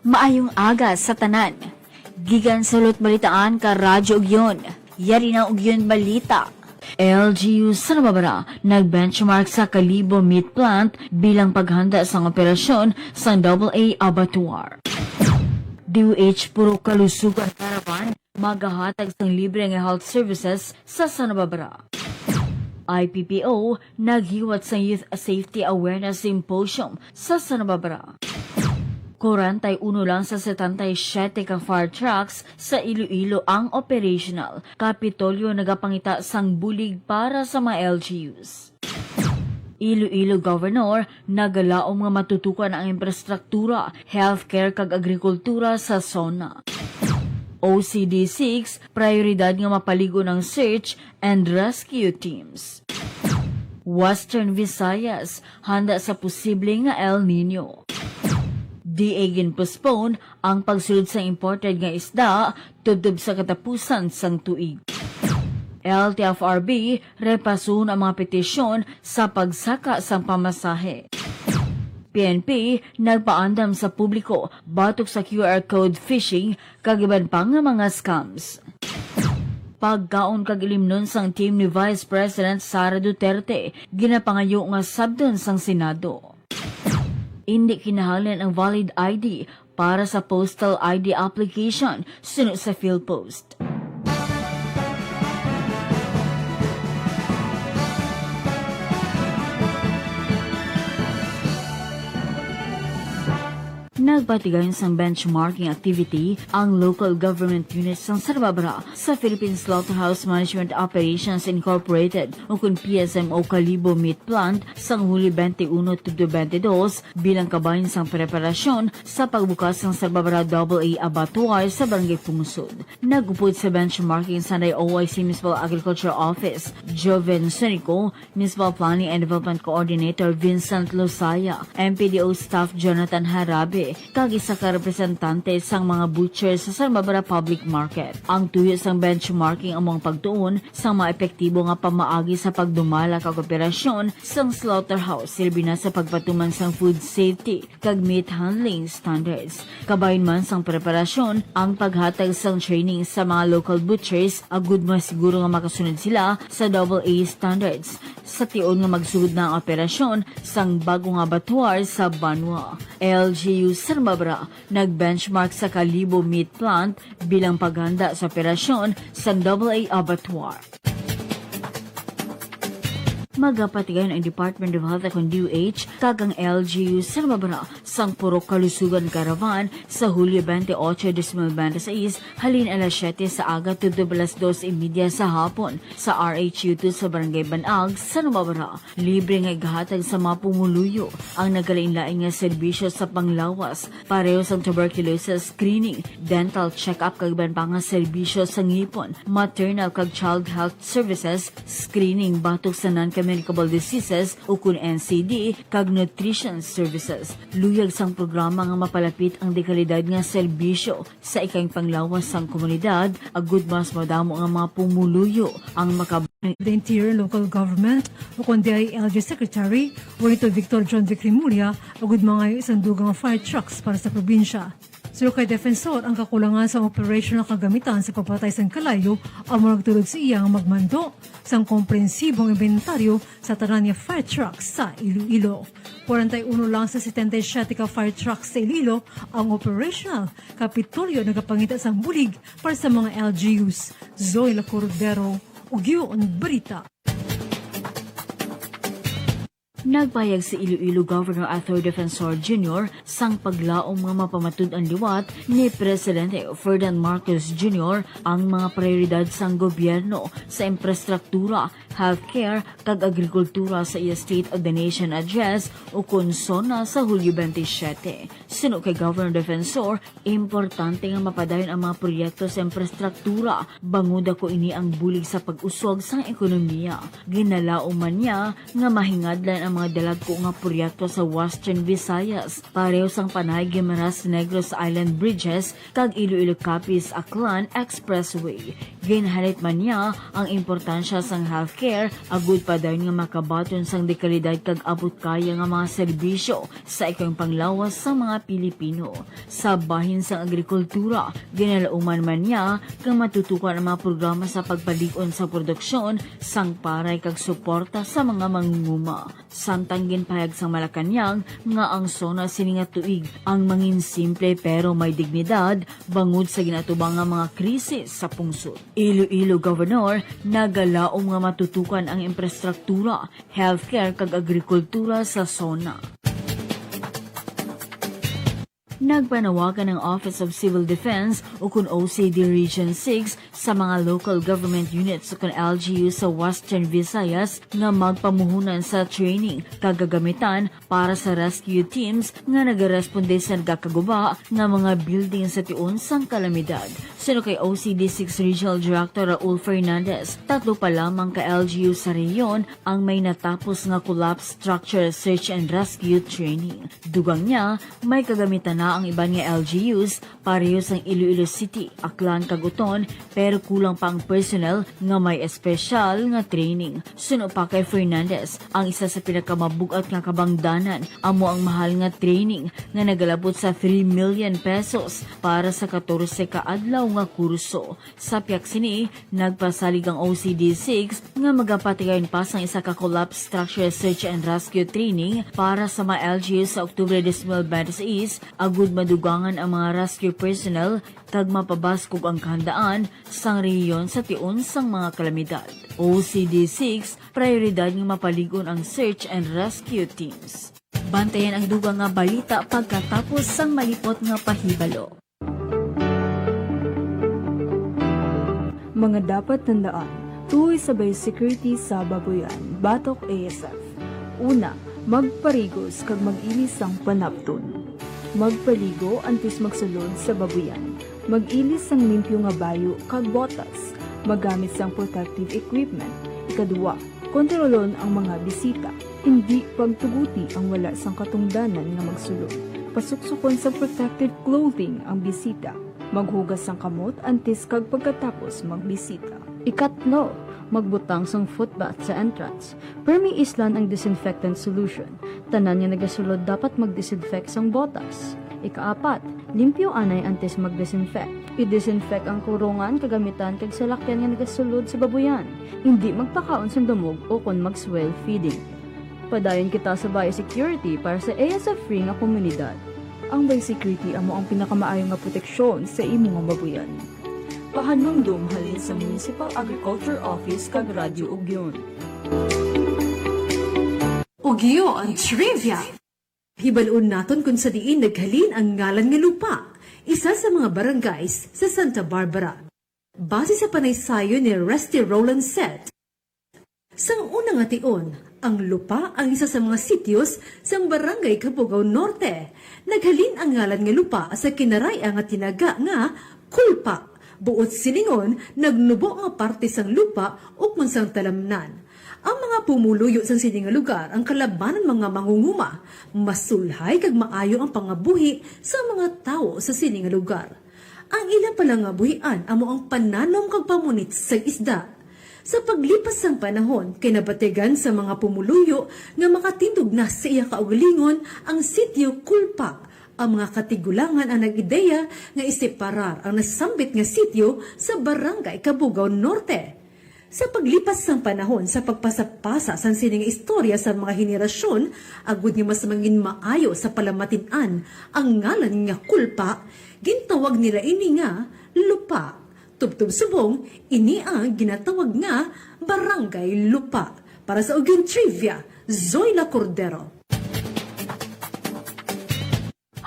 Maayong aga sa tanan. Gigan salot balitaan ka radyo ugyon. Yari na ugyon balita. LGU sa Nababara nag-benchmark sa Kalibo Meat Plant bilang paghanda sa operasyon sa AA Abattoir. DOH puro kalusugan karavan magahatag sang libre nga health services sa Nababara. IPPO naghiwat sa Youth Safety Awareness Symposium sa Nababara. 41 lang sa 77 ka fire trucks sa Iloilo ang operational. Kapitolyo nagapangita sang bulig para sa mga LGUs. Iloilo Governor nagalaom nga matutukan ang infrastruktura, healthcare kag agrikultura sa zona. OCD6 prioridad nga mapaligo ng search and rescue teams. Western Visayas handa sa posibleng nga El Nino. Diagin postpone ang pagsulod sa imported nga isda tudtod sa katapusan sang tuig. LTFRB repasun ang mga petisyon sa pagsaka sang pamasahe. PNP nagpaandam sa publiko batok sa QR code phishing kag iban pang nga mga scams. Pagkaon kag ilimnon sang team ni Vice President Sara Duterte ginapangayo nga sabdon sang Senado. Hindi kinahanglan ang valid ID para sa postal ID application sunod sa PhilPost. Nagpatigayon sang benchmarking activity ang local government units ng Nababara sa Philippine Slaughterhouse Management Operations Incorporated o kung PSMO Kalibo Meat Plant sang Huli 21-22 bilang kabahin sang preparasyon sa pagbukas ng Nababara AA Abattoir sa Barangay Pumusod. Nagupod sa benchmarking sa OIC Municipal Agriculture Office, Joven Sonico, Municipal Planning and Development Coordinator Vincent Losaya, MPDO Staff Jonathan Harabe, kag isa ka representante sang mga butchers sa Nababara Public Market. Ang tuyo sang benchmarking ang mga pagtuon sang mga epektibo nga pamaagi sa pagdumala kag operasyon sang slaughterhouse silbi na sa pagpatuman sang food safety kag meat handling standards. Kabayon man sang preparasyon ang paghatag sang training sa mga local butchers agud masiguro nga makasunod sila sa AA standards sa tion nga magsugod na ang operasyon sang bagong abattoir sa Banwa. LGU sa Nababara nag-benchmark sa Kalibo Meat Plant bilang paghanda sa operasyon sa AA Abattoir. Magapatigayon ang Department of Health at DOH kag ang LGU sa Nababara sang puro kalusugan karavan sa Hulyo 28, 2026 halin alas 7 sa aga tudto alas 2:30 sa hapon sa RHU2 sa Barangay Banag sa Nababara. Libre nga igahatag sa mga pumuluyo ang nagalain-laing nga serbisyo sa panglawas, pareho sa tuberculosis screening, dental check-up kag iban pa nga serbisyo sa ngipon, maternal kag child health services, screening batok sa non-communicable diseases o kun NCD kag nutrition services. Luyag sang programa nga mapalapit ang dekalidad nga serbisyo sa ikang panglawas sang komunidad, agud mas madamo nga mga pumuluyo ang the Interior Local Government o kundi ay LG Secretary Warito Victor John Vicrimulya agud mga isang dugang fire trucks para sa probinsya. Sino kay Defensor ang kakulangan sa operational kagamitan sa pagpatay sa kalayo ang magtulog sa iya ang magmando sa komprehensibong inventaryo sa Tarania fire trucks sa Iloilo. 41 lang sa 77 ka fire trucks sa Iloilo ang operational. Kapitolyo nagapangita sa bulig para sa mga LGUs. Zoe La Cordero, Ugyo ang Balita. Nagpayag si Iloilo Governor Arthur Defensor Jr. sang paglaom nga mapamatud ang liwat ni Presidente Ferdinand Marcos Jr. ang mga prioridad sang gobyerno sa infrastruktura, healthcare kag agrikultura sa iya State of the Nation Address o konsona sa Hulyo 27. Sino kay Governor Defensor, importante nga mapadayon ang mga proyekto sa infrastruktura, banguda ko ini ang bulig sa pag-usog sang ekonomiya. Ginalaom man niya nga mahingadlan ang mga dalagko nga proyekto sa Western Visayas, pareho sang Panay Guimaras Negros Island Bridges kag Iloilo Capiz Aklan Expressway. Ginhalit man niya ang importansya sang healthcare healthcare, agud pa dayon nga makabaton sang dekalidad kag abot kaya nga mga serbisyo sa ikang panglawas sa mga Pilipino. Sa bahin sang agrikultura, ginalauman man niya kang matutukan ang mga programa sa pagpalig-on sa produksyon sang paray kag suporta sa mga mangunguma. Samtang ginpahayag sang Malacañang nga ang SONA sini nga tuig ang mangin simple pero may dignidad bangod sa ginatubang nga mga krisis sa pungsod. Iloilo Governor nagalaom nga matutukan ang infrastruktura, healthcare kag agrikultura sa SONA. Nagpanawagan ng Office of Civil Defense o kun OCD Region 6 sa mga local government units o kun LGU sa Western Visayas nga magpamuhunan sa training kagagamitan para sa rescue teams nga nagaresponde sa nagkakaguba nga mga building sa tiun sang kalamidad. Sino kay OCD 6 Regional Director Raul Fernandez, 3 pa lamang ka LGU sa reyon ang may natapos nga collapse structure search and rescue training. Dugang niya, may kagamitan na ang iban nga LGUs pareho sang Iloilo City, Aklan kag Uton pero kulang pa ang personnel nga may espesyal nga training. Suno pa kay Fernandez, ang isa sa pinakamabug-at nga kabangdanan amo ang mahal nga training nga nagalabot sa 3 million pesos para sa 14 ka adlaw nga kurso. Sa piyak sini, nagpasalig ang OCD6 nga magapatigayon pa sang isa ka collapse structure search and rescue training para sa mga LGUs sa Oktubre 2026 agud madugangan ang mga rescue personnel kag mapabaskog ang kahandaan sang rehiyon sa tiun sang mga kalamidad. OCD6, prioridad nga mapaligon ang search and rescue teams. Bantayan ang dugang nga balita pagkatapos sang malipot nga pahibalo. Mga dapat tandaan, tuloy sabay security sa babuyan, batok ASF. Una, magparigos kag mag-ilis ang panapton. Magpaligo antes magsulod sa babuyan. Mag-ilis ang limpyo nga bayo kag botas. Magamit sang protective equipment. Ikadua, kontrolon ang mga bisita. Hindi pagtuguti ang wala sang katungdanan nga magsulod. Pasuksukon sa protective clothing ang bisita. Maghugas sang kamot antes kag pagkatapos magbisita. Ikatlo, magbutang sang footbath sa entrance. Permi islan ang disinfectant solution. Tanan nga nagasulod dapat mag-disinfect sang botas. Ikaapat, limpyo anay antes mag-disinfect. I-disinfect ang kurungan, kagamitan, kag salakyan nga nagasulod sa babuyan. Hindi magpakaon sang damog o kon mag-swell feeding. Padayon kita sa biosecurity para sa ASF-free nga komunidad. Ang biosecurity amo ang pinakamaayong nga proteksyon sa imong nga babuyan. Pahanumdum halin sa Municipal Agriculture Office kag Radyo Ugyon. Ugyo ang trivia! Hibalun naton kung sa diin naghalin ang ngalan nga lupa, isa sa mga barangays sa Santa Barbara. Base sa panaysayo ni Rusty Rowland Set, sang unang ation, ang lupa ang isa sa mga sityos sang barangay Cabugao Norte. Naghalin ang ngalan nga lupa sa kinaraya nga tinaga nga Kulpa. Buot silingon, nagnubo nga parte sang lupa ukman sang talamnan. Ang mga pumuluyo sang sini nga lugar ang kalabanan mga mangunguma, masulhay kag maayo ang pangabuhi sa mga tawo sa sini nga lugar. Ang ilang pala nga buhian amo ang pananom kag pamunit sa isda. Sa paglipas sang panahon, kinabatigan sa mga pumuluyo nga makatindog na sa iya kaugalingon ang sitio Kulpa. Ang mga katigulangan ang nag-ideya nga iseparar ang nasambit nga sitio sa barangay Cabugao Norte. Sa paglipas ng panahon sa pagpasapasa sa sining istorya sa mga henerasyon, agud nga mas mangin maayo sa palamatinan ang ngalan nga Kulpa, gintawag nila ini nga lupa. Tubtub subong, ini ang ginatawag nga Barangay Lupa. Para sa Ugyon Trivia, Zoila Cordero.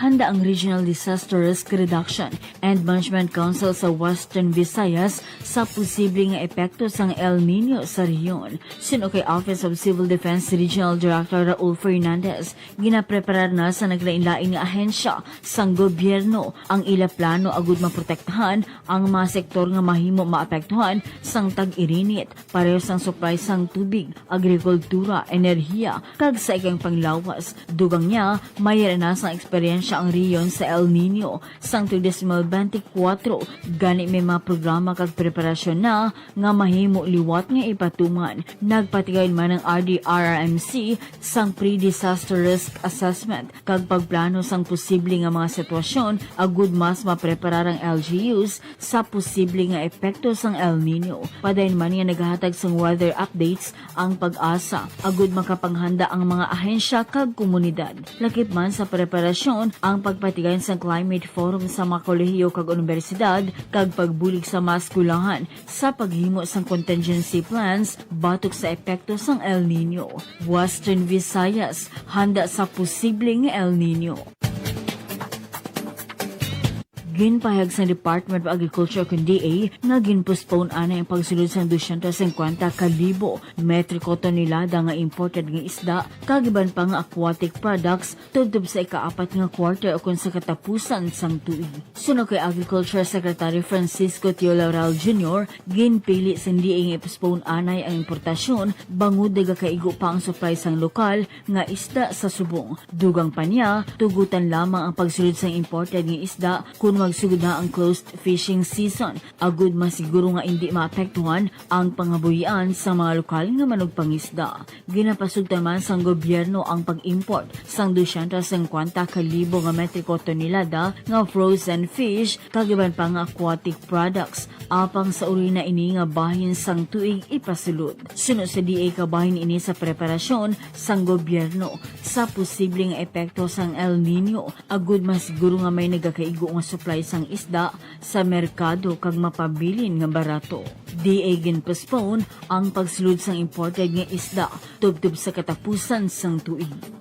Handa ang Regional Disaster Risk Reduction and Management Council sa Western Visayas sa posibleng nga epekto sang El Nino sa rehiyon. Sino kay Office of Civil Defense Regional Director Raul Fernandez, ginapreparar na sa naglain-lain nga ahensya sang gobyerno ang ila plano agud maprotektahan ang mga sektor nga mahimo maapektuhan sang tag-irinit, pareho sang supply sang tubig, agrikultura, enerhiya, kag sa ikang panglawas. Dugang niya, may na sang eksperyensya ahensya ang riyon sa El Nino sang 2024. Gani may mga programa kag preparasyon na nga mahimo liwat nga ipatungan. Nagpatigayon man ang RDRRMC sang pre-disaster risk assessment kag pagplano sang posible nga mga sitwasyon agud mas mapreparar ang LGUs sa posible nga epekto sang El Nino. Padayon man nga naghahatag sang weather updates ang Pag-asa agud makapanghanda ang mga ahensya kag komunidad. Lakip man sa preparasyon ang pagpatigayon sa climate forum sa mga kolehiyo kag universidad kag pagbulig sa mga eskulahan sa paghimo sang contingency plans batok sa epekto sang El Nino. Western Visayas handa sa posibleng El Nino. Ginpahayag sa Department of Agriculture kung DA nga ginpostpone ana ang pagsulod sa 250,000 metriko tonelada nga imported nga isda kagiban pa nga aquatic products tubtob sa ika-4 nga quarter o kung sa katapusan sang tuig. Suno kay Agriculture Secretary Francisco Tio Laurel Jr., ginpili sa DA nga ipostpone anay ang importasyon bangod daga kaigo pa ang supply sang lokal nga isda sa subong. Dugang pa niya, tugutan lamang ang pagsulod sa imported nga isda kung magsugod na ang closed fishing season. Agud masiguro nga hindi maapektuhan ang pangabuhian sa mga lokal nga manugpangisda. Ginapasugtan man sang gobyerno ang pag-import sang 250,000 nga metriko tonelada nga frozen fish kagiban pa nga aquatic products apang sa uri na ini nga bahin sang tuig ipasulod. Sunod sa DA kabahin ini sa preparasyon sang gobyerno sa posibleng epekto sang El Nino. Agud masiguro nga may nagakaigo nga supply sang isda sa merkado kag mapabilin nga barato. DA ginpostpone ang pagsulod sang imported nga isda tubtob sa katapusan sang tuig.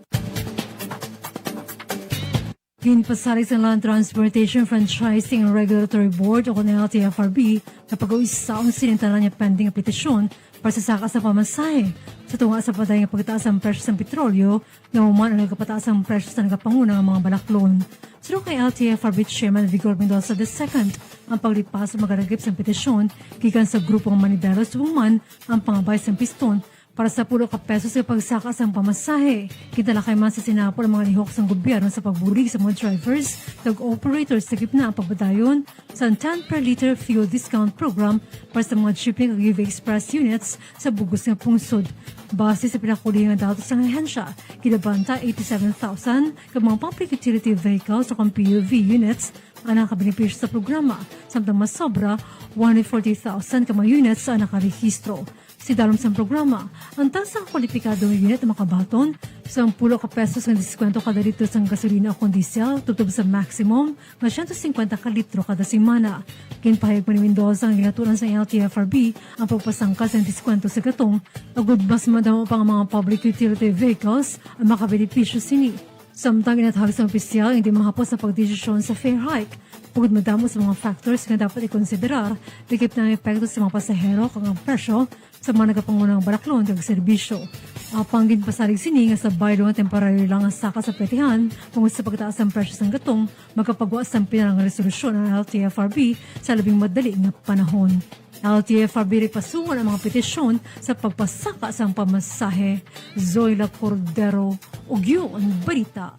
Ginpasari sa Land Transportation Franchising and Regulatory Board o kung LTFRB na pag-uisa ang sinintaran niya pending ang petisyon para sa saka sa pamasahe. Sa tunga sa patay nga pagtaas ang presyo ng petrolyo na uman ang nagkapataas ang presyo sa nagapanguna ng mga balaklon. Sunod kay LTFRB Chairman Vigor Mendoza II, ang paglipas sa magaragip sa petisyon gikan sa grupong Maniberos Woman ang pangabay sa piston para sa 10 pesos sa pagsakas ang pamasahe. Kitalakay man sa sinapol ang mga lihok sa gobyerno sa pagbulig sa mga drivers kag operators sa gitna ang pagbadayon sa 10 per liter fuel discount program para sa mga shipping kag UV Express units sa bugos nga pungsod. Base sa pinakuli nga datos ng ahensya, kinabanta 87,000 kag mga public utility vehicles o PUV units ang nakabenepisyo sa programa, samtang mas sobra 140,000 ka mga units ang nakarehistro. Si dalom sa programa, ang tasang kwalipikadong unit na makabaton sa 10 pesos ng diskwento kada litro sa gasolina o kondisel tutob sa maximum na 150 ka litro kada semana. Kinpahayag pa ni Mendoza ang ginaturan sa LTFRB ang pagpasangkas ng diskwento sa gatong agud mas madamo pang mga public utility vehicles ang makabenepisyo sini. Samtang inatahag sa opisyal, hindi mahapos sa pagdesisyon sa fare hike. Pugod madamo sa mga factors na dapat ikonsiderar, likip na ang epekto sa mga pasahero kang ang presyo sa mga nagapangunang balaklon kag serbisyo. Apang ginpasalig sini nga sa baylo nga temporary lang ang saka sa petihan kung sa pagtaas ng presyo sa gatong, magkapagwas ang pinarang resolusyon ng LTFRB sa labing madali nga panahon. LTFRB ripasungon ang mga petisyon sa pagpasaka sa pamasahe. Zoila Cordero, Ugyo ang balita.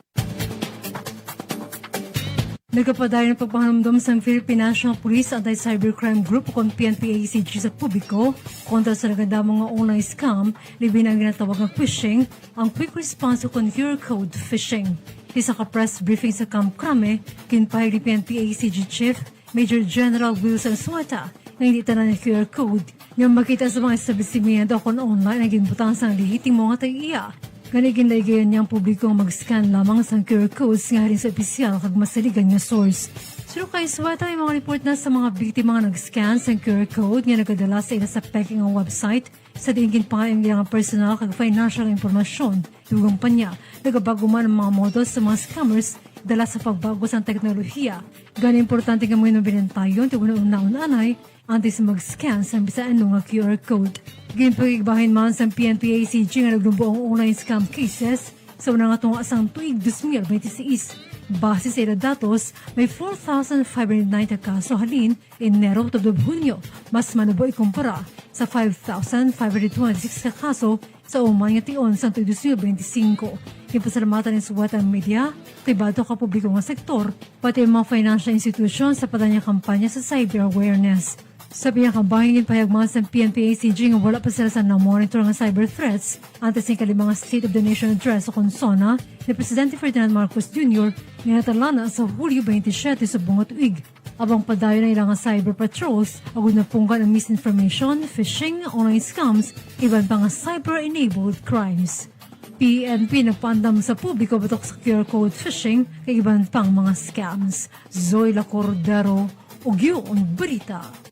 Nagkapadayon ng pagpahanumdum sa Philippine National Police Anti-Cybercrime Group o PNP-ACG sa publiko kontra sa nagadamang nga online scam, libin ang ginatawag ng phishing, ang quick response o QR code phishing. Isa ka press briefing sa Camp Crame, kinpahig ni PNP-ACG Chief Major General Wilson Suata na hindi tanan ng QR code niyang makita sa mga establishmento kung online na ginbutang sa lihiting mga tag-iya. Ganigin laigayan niyang publiko mag-scan lamang sa QR codes nga rin sa opisyal kag masaligan nga source. Sino kay Suwata ay mga report na sa mga biktima nga nag-scan sa QR code nga nagadala sa ila sa peking ang website sa diingin pa nga ilang personal kag financial informasyon. Dugang pa niya, nagabago man ang mga models sa mga scammers dala sa pagbago sa teknolohiya. Gani importante nga mga binantayon ito una-unanay antes mag-scan sa bisaan nga QR code. Ginpagigbahin man sa PNP-ACG nga naglumbo ang online scam cases sa unang tunga sang tuig 2026. Base sa ilang datos, may 4,590 kaso halin Enero to Hunyo, mas manubo ikumpara sa 5,526 ka kaso sa umanya tion sa 2025. Ipasalamatan ng suwatan media, pribado ka publiko nga sektor, pati mga financial institutions sa padanya kampanya sa cyber awareness. Sabi niya kabahin pahayagman sa PNP-ACG nga wala pa sila sa na-monitor nga cyber threats antes ng kalimang State of the Nation Address o konsona ni Presidente Ferdinand Marcos Jr. nga natalana sa Hulyo 27 sa bunga tuig. Abang padayo na ilang cyber patrols, agad na punggan ang misinformation, phishing, online scams, iban pa nga cyber-enabled crimes. PNP nagpaandam sa publiko batok sa QR code phishing kay iban pang mga scams. Zoila Cordero, Ugyo ang Balita.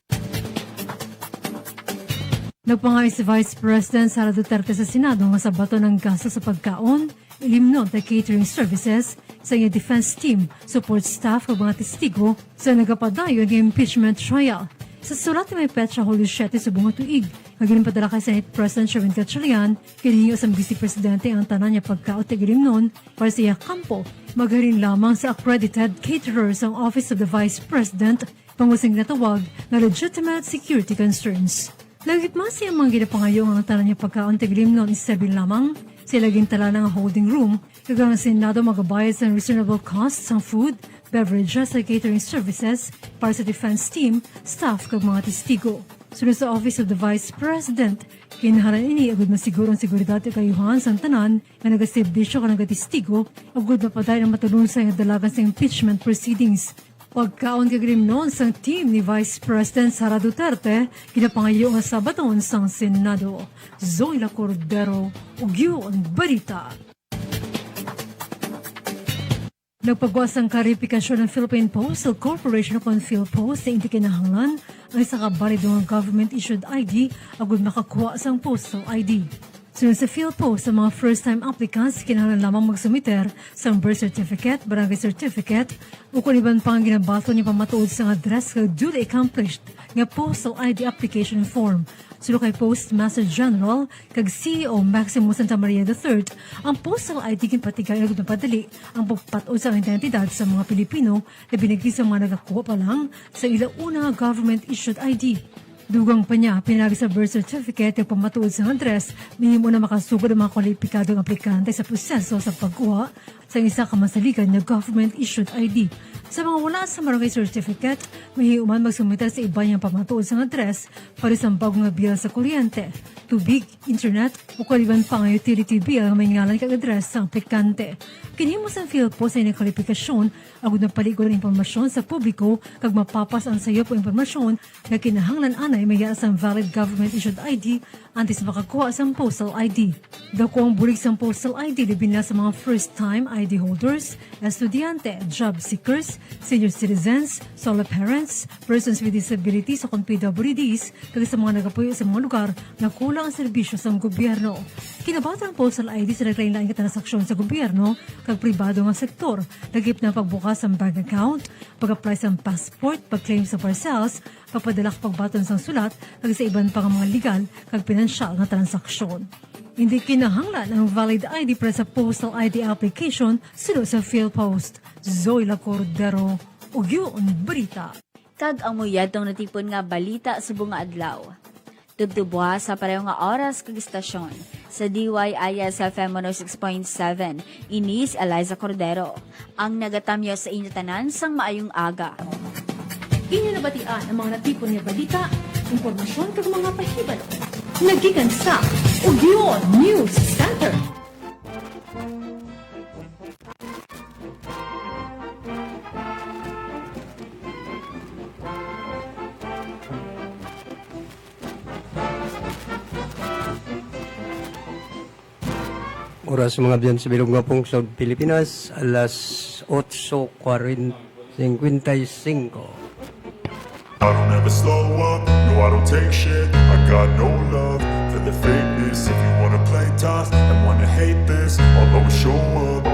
Nagpangay si Vice President Sara Duterte sa Senado nga sa bato ng gasto sa pagkaon, ilimnon the catering services sa iya defense team, support staff o mga testigo sa nagapadayon ng impeachment trial. Sa sulat ni may petsa Hulyo 7 sa bunga tuig, naging padala kay Senate President Sherwin Gatchalian, kininyo sa Vice Presidente ang tanan niya pagkaon at ilimnon para sa iya kampo, magaling lamang sa accredited caterers ang Office of the Vice President, pangusing natawag na legitimate security concerns. Lagit mas siya mga ginapangayong ang tanan niya pagkaon tiglim noon isabil lamang, sila gintala ng holding room, kagang Senado magabayad sa reasonable costs ng food, beverages at catering services para sa defense team, staff kag mga testigo. Sunod sa Office of the Vice President, kinaharan ini agad masiguro ang seguridad at kayuhan sa tanan na nagaservisyo ka nagatestigo, agad na patay ng matulungan sa dalagan sa impeachment proceedings. Pagkaon kagrim noon sa team ni Vice President Sara Duterte, kinapangayo nga Sabaton sa Senado. Zoila Cordero, Ugyo ang Balita. Nagpagwas ang karifikasyon ng Philippine Postal Corporation o PhilPost sa hindi kinahanglan ang isa kabalidong government-issued ID agad makakuha sa postal ID. Sunod sa PhilPost, sa mga first-time applicants, kinahanglan lamang magsumiter sa birth certificate, barangay certificate, o kung iban pang ginabato niya pamatuod sa address kag duly accomplished nga postal ID application form. Sunod kay Postmaster General kag CEO Maximo Santa Maria III, ang postal ID kinpatigay agad na padali ang pagpatuod sa identidad sa mga Pilipino na binigay sa mga nagakuha pa lang sa ilauna government-issued ID. Dugang pa niya, pinagi sa birth certificate yung pamatuod sa address, minimo na makasugod ang mga kwalipikadong aplikante sa proseso sa pagkuha sa isa kamasaligan na government-issued ID. Sa mga wala sa barangay certificate, may uman magsumita sa iba niyang pamatuod sa address para sa bagong bill sa kuryente, tubig, internet, o kaliban pa nga utility bill na may ngalan kag address sa aplikante. Kinhimo sa PhilPost sa inyong kwalifikasyon, agad na paligo ng impormasyon sa publiko kag mapapas ang sayo po impormasyon na kinahanglan anay may ang valid government-issued ID antes makakuha sa postal ID. Dako ang bulig sa postal ID libin na sa mga first-time ID holders, estudyante, job seekers, senior citizens, solo parents, persons with disabilities o PWDs, kag sa mga nagapuyo sa mga lugar na kulang ang serbisyo sa gobyerno. Kinabata ang postal ID sa naglain-lain transaksyon sa gobyerno kag pribado nga sektor, lagip na pagbukas ng bank account, pag-apply sa passport, pag-claim sa parcels, pagpadala pagbaton sa sulat, kag sa iban pang mga legal kag pinansyal nga transaksyon. Hindi kinahanglan ang valid ID para sa postal ID application sunod sa PhilPost. Zoila Cordero, Ugyo ang Balita. Kag ang muyadtong natipon nga balita sa bunga adlaw. Tugtubuha sa pareho nga oras kag istasyon. Sa DYIS FM 106.7, inis Eliza Cordero. Ang nagatamyo sa inyo tanan sang maayong aga. Inyo nabatian ang mga natipon nga balita, impormasyon kag mga pahibalo. Nagikan sa Ugyo News Center. Oras mga biyan sa bilog nga pong sa Pilipinas, alas 8:45. I don't ever slow up, no I don't take shit. I got no love for the fakeness. If you wanna play tough and wanna hate this, I'll always show up.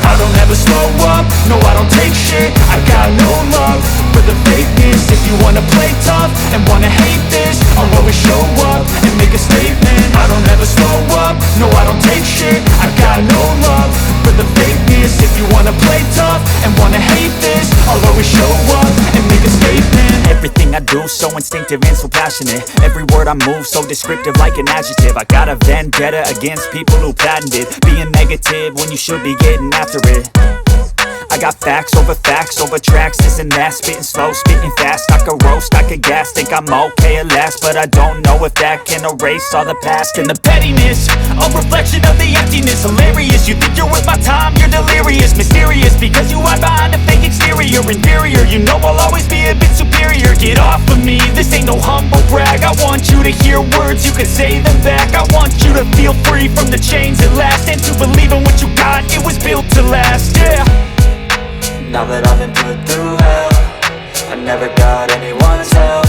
I don't ever slow up, no I don't take shit. I got no love for the fakeness. If you wanna play tough and wanna hate this, I'll always show up and make a statement. I don't ever slow up, no I don't take shit. I got no love for the fakeness. If you wanna play everything I do so instinctive and so passionate. Every word I move so descriptive like an adjective. I got a vendetta against people who patented being negative when you should be getting after it. I got facts over tracks, this and that. Spitting slow, spitting fast, I could roast, I could gas. Think I'm okay at last, but I don't know if that can erase all the past. And the pettiness, a reflection of the emptiness. Hilarious, you think you're worth my time, you're delirious. Mysterious, because you hide behind a fake exterior. Inferior, you know I'll always be a bit superior. Get off of me, this ain't no humble brag. I want you to hear words, you can say them back. I want you to feel free from the chains at last, and to believe in what you got, it was built to last, yeah. Now that I've been put through hell, I never got anyone's help.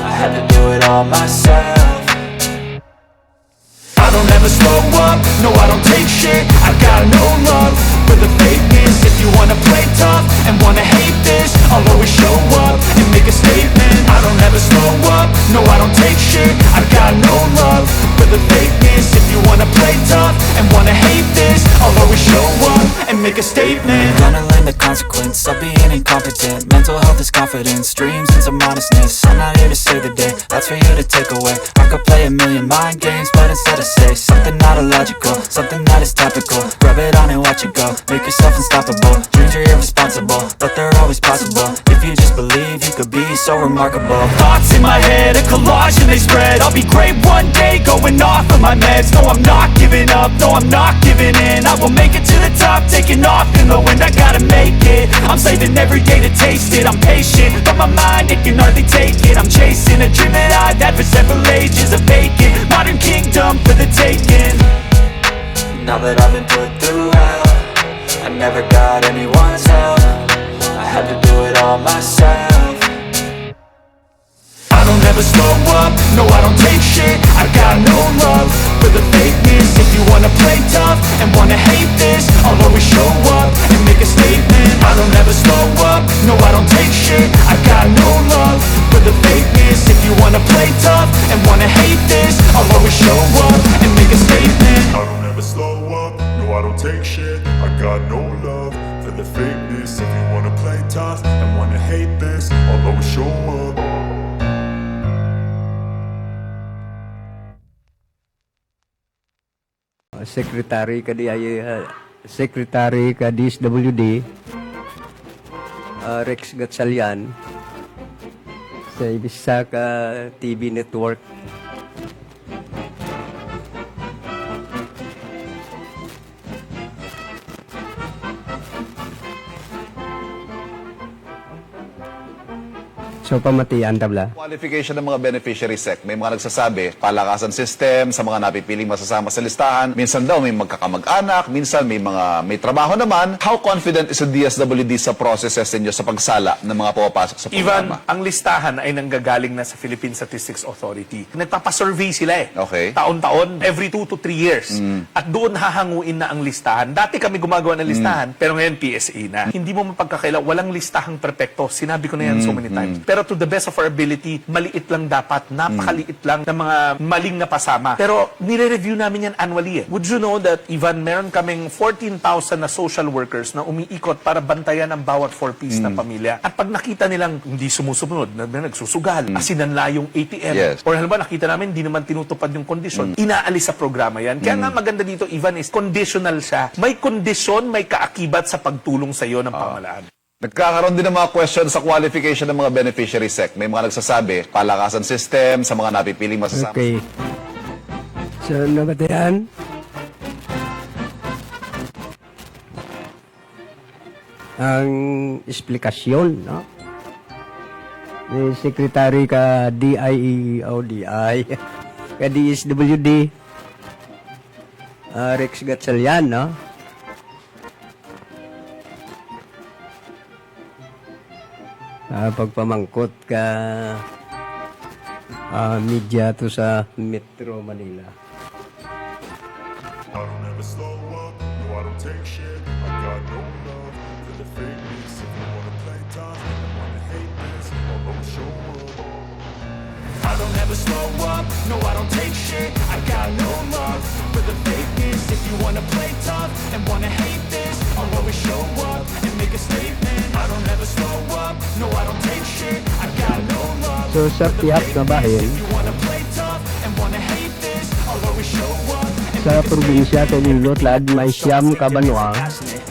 I had to do it all myself. I don't ever slow up, no I don't take shit. I got no love for the fakeness. If you wanna play tough and wanna hate this, I'll always show up and make a statement. I don't ever slow up, no I don't take shit. I got no love for the fakeness. If you wanna play tough and wanna hate this, I'll always show up and make a statement. Gonna learn the consequence of being incompetent. Mental health is confidence, dreams and some modestness. I'm not here to save the day, that's for you to take away. I could play a million mind games, but instead I say something not illogical, something that is topical. Rub it on and watch it go, make yourself unstoppable. Dreams are irresponsible, but they're always possible. If you just believe, you could be so remarkable. Thoughts in my head, a collage and they spread. I'll be great one day, going off of my meds. No, I'm not giving up, no, I'm not giving in. I will make it to the top, taking off in the wind. I gotta make it, I'm saving every day to taste it. I'm patient, but my mind, it can hardly take it. I'm chasing a dream that I've had for several ages. A vacant, modern kingdom for the taking. Now that I've been put through hell, I never got anyone's help. I had to do it all myself. I don't ever slow up, no I don't take shit. I got no love for the fakeness. If you wanna play tough and wanna hate this, I'll always show up and make a statement. I don't ever slow up, no I don't take shit. I got no love for the fakeness. If you wanna play tough and wanna hate this, I'll always show up and make a statement. I don't ever slow up, no I don't take shit. I got no love for the fakeness. If you wanna play tough and wanna hate this, I'll always show up. Secretary ka DSWD, Rex Gatchalian sa Ibisaka TV Network. So pamatian tabla. Qualification ng mga beneficiary sec. May mga nagsasabi, palakasan system sa mga napipiling masasama sa listahan. Minsan daw may magkakamag-anak, minsan may trabaho naman. How confident is the DSWD sa processes ninyo sa pagsala ng mga pumapasok sa programa? Ivan, ang listahan ay nanggagaling na sa Philippine Statistics Authority. Nagpapasurvey sila eh. Okay. Taon-taon, every 2 to 3 years. At doon hahanguin na ang listahan. Dati kami gumagawa ng listahan, pero ngayon PSA na. Hindi mo mapagkakaila, walang listahang perpekto. Sinabi ko na yan so many times. Pero to the best of our ability, maliit lang dapat. Napakaliit lang ng mga maling na pasama. Pero nire-review namin yan annually eh. Would you know that, Ivan, meron kaming 14,000 na social workers na umiikot para bantayan ang bawat 4-piece na pamilya. At pag nakita nilang hindi sumusunod, nagsusugal, asinanla yung ATM, Yes. or halimbawa nakita namin hindi naman tinutupad yung kondisyon, inaalis sa programa yan. Kaya nga maganda dito, Ivan, is conditional siya. May kondisyon, may kaakibat sa pagtulong sa iyo ng pamahalaan. Nagkakaroon din ng mga questions sa qualification ng mga beneficiary sec. May mga nagsasabi, palakasan system sa mga napipiling masasama. Okay. So nabatayan. Ang explikasyon, no? Ni Secretary ka DIEODI, ka DSWD, Rex Gatchalian, no? Pagpamangkot ka media to sa Metro Manila. I don't ever slow up, no I don't take shit. I got no love for the fakeness. If you wanna play tough and wanna hate this, I'll always show up. I don't ever slow up, no I don't take shit. I got no love for the fakeness. If you wanna play tough and wanna hate this, I'll always show up and make a statement. I don't ever slow up, no I don't take shit. I got no love So sa tiyap na bahin, sa probinsya kay Nilot Lad may siyam ka banwa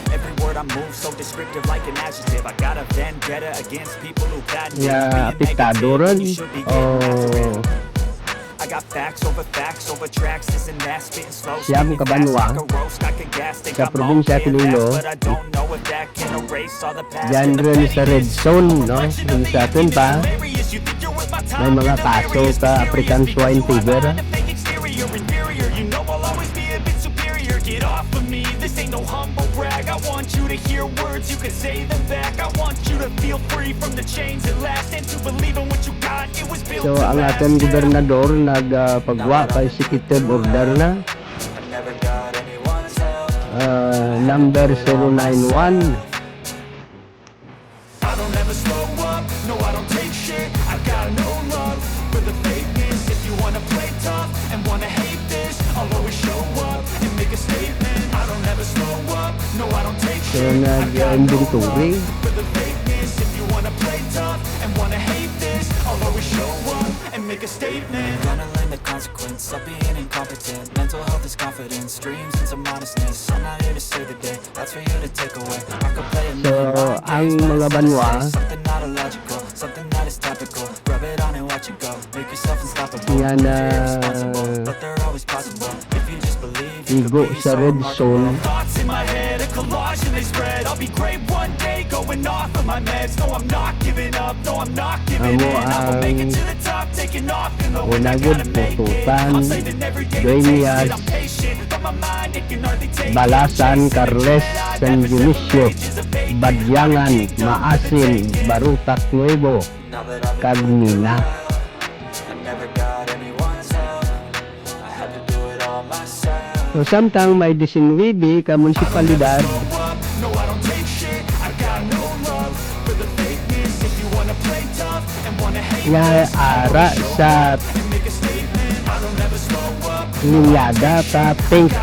Every word I move so descriptive like an adjective. I got a vendetta against people who patent it. nga Being apektado negative, ron you should be o getting after it. I got facts over tracks, this and that, spitting slow, Siyam spitting ka fast banwa like a roast, I can gas, think sa I'm probinsya okay kay and Iloilo, fast, but I don't know if that can erase all the past. dyan and the rin sa red pettiness. zone, no? Yung sa atin pa, Hilarious, you think you're with my time, may mga you're kaso delirious, sa mysterious, African because swine you have fever. a fake exterior, inferior, you know I'll always be a bit superior. Get off of me, this ain't no humble brag. I want you to hear words, you can say them back. I want you to feel free from the chains that last, and to believe in what you got, it was built So to ang last. ating gobernador nagpagwa kay executive order na number 091. I don't ever slow up, no I don't take shit. I got no love for the fakeness. If you wanna play tough and wanna hate this, I'll always show up and make a statement. I don't ever slow up, no I don't take So shit. I got no nag-inventory. love for the fakeness. If you wanna play tough and wanna hate this, I'll always show up and make a statement. Gonna learn the consequence of being incompetent. Mental health is confidence, dreams and some modestness. I'm not here to save the day, that's for you to take away. I could play a million So mind ang games, but mga instead I banwa, say something not illogical, something that is topical. Rub it on and watch it go. Make yourself unstoppable. yan You're na irresponsible, but they're always possible. If you just believe, you igo could be sa so red remarkable. zone. Thoughts in my head, a collage and they spread. I'll be great one day, going off of my meds. No, I'm not giving up, no, I'm not giving Amo in. I will make it ang to the top, taking off in the wind. I unagod gotta make it. pututan, I'm saving every day to Dueñas, taste it. I'm patient, but my mind, it can hardly take it. Balasan, Chasing a Carles, dream that I San never set Dionisio, pages of fate. Badyangan, Gotta keep Maasin, Barutak Nuevo, Now that I've been Cagmina. I never got anyone's help. I had to do it all myself. So samtang may 19 ka munisipalidad No, I don't take shit. I got no love for the fakeness. If you wanna play tough and wanna hate nga this, ara sa and make a statement. I don't ever slow up. linyada sa pink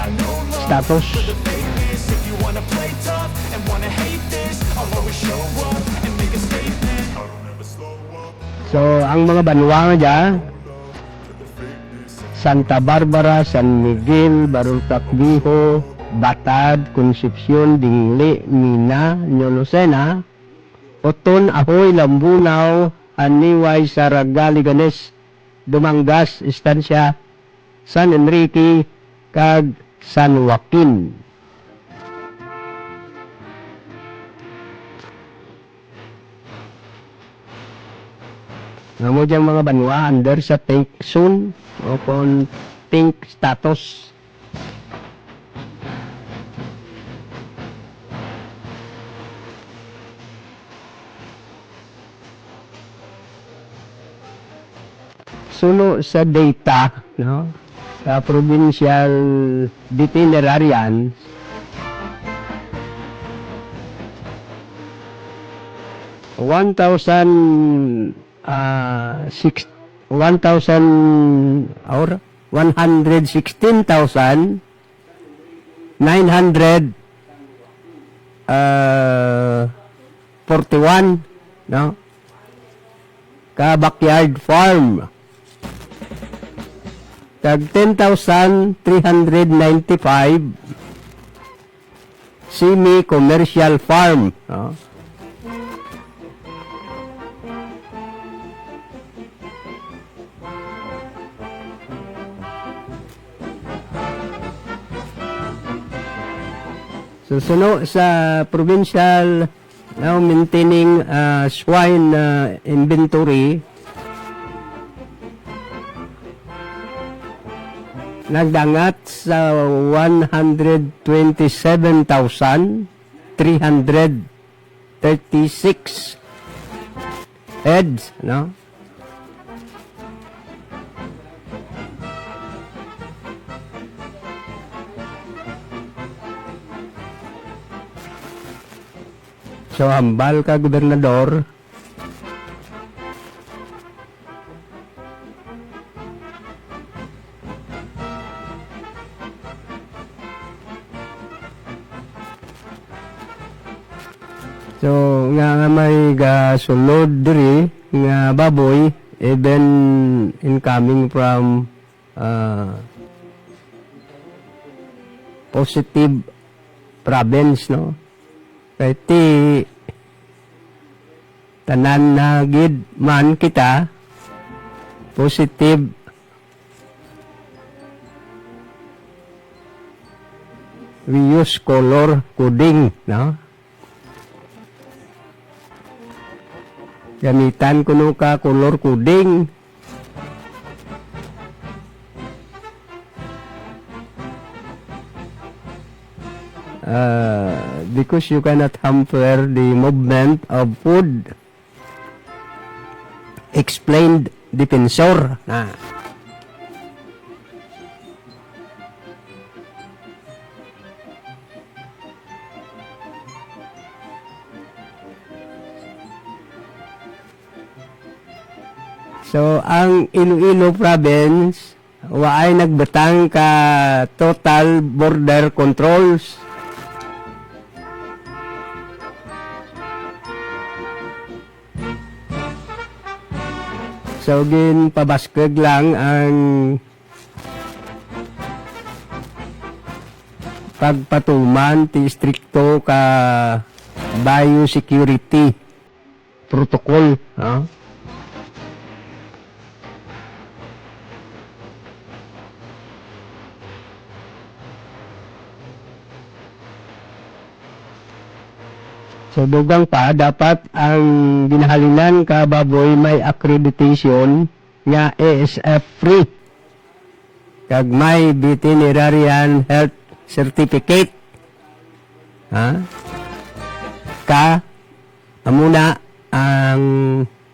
status. Fakeness. If you wanna play tough and wanna hate this, I'll always show up and make a statement. I don't ever slow up. So ang mga banwa nga dyan, Santa Barbara, San Miguel, Barutak Viejo, Batad, Concepcion, Dingli, Mina, Ñolosena, Oton, Ahoy, Lambunaw, Aniway, Saragali, Ganes, Dumangas, Estancia, San Enrique, kag San Joaquin. Nga mo diyang mga banwa under sa pink zone o kung pink status. Suno sa data, no? Sa provincial itinerarians, one thousand 116,941 no ka backyard farm tag 10,395 semi commercial farm no. So, suno sa provincial now maintaining swine inventory, nagdangat sa 127,336 heads, no? So, hambal ka, gobernador. So, nga may sulod diri, nga baboy, even in coming from positive province, no? Kaya ti tanan na gid man kita positive we use color coding, no? Gamitan kuno ka color coding. Because you cannot hamper the movement of food. Explained defensor. So, ang Iloilo province, waay nagbutang ka total border controls. So, pabaskag lang ang pagpatuman ti stricto ka biosecurity protocol. So, dugang pa, dapat ang ginahalinan ka baboy may accreditation nga ASF free. Kag may veterinarian health certificate. Amuna ang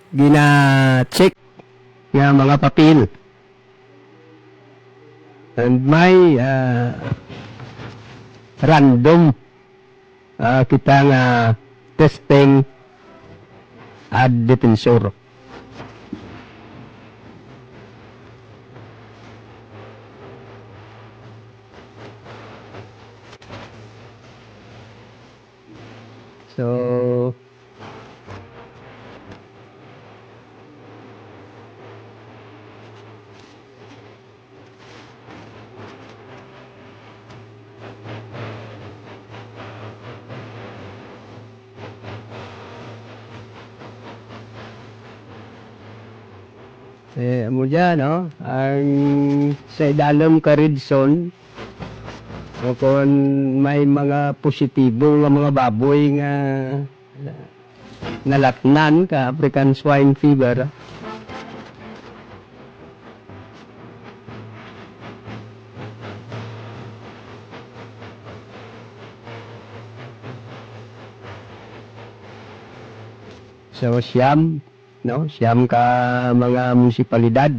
gina-check nga mga papel. And may random kita nga testing ad defensor. So, amo dyan, no? Ang sa idalom ka Ridson, kung may mga positibo nga mga baboy nga nalatnan ka African swine fever. So, siyam ka mga munisipalidad.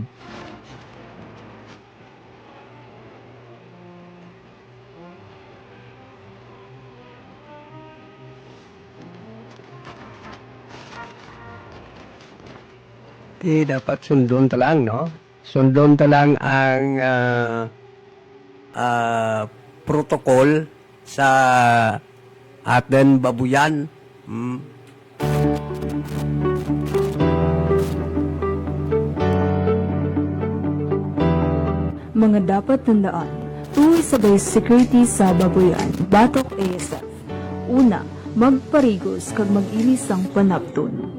Dapat sundon talang, no? Sundon talang ang protocol sa aten babuyan. Mga dapat tandaan, tuloy sa biosecurity sa baboyan, batok ASF. Una, magparigos kag mag-ilis ang panapton.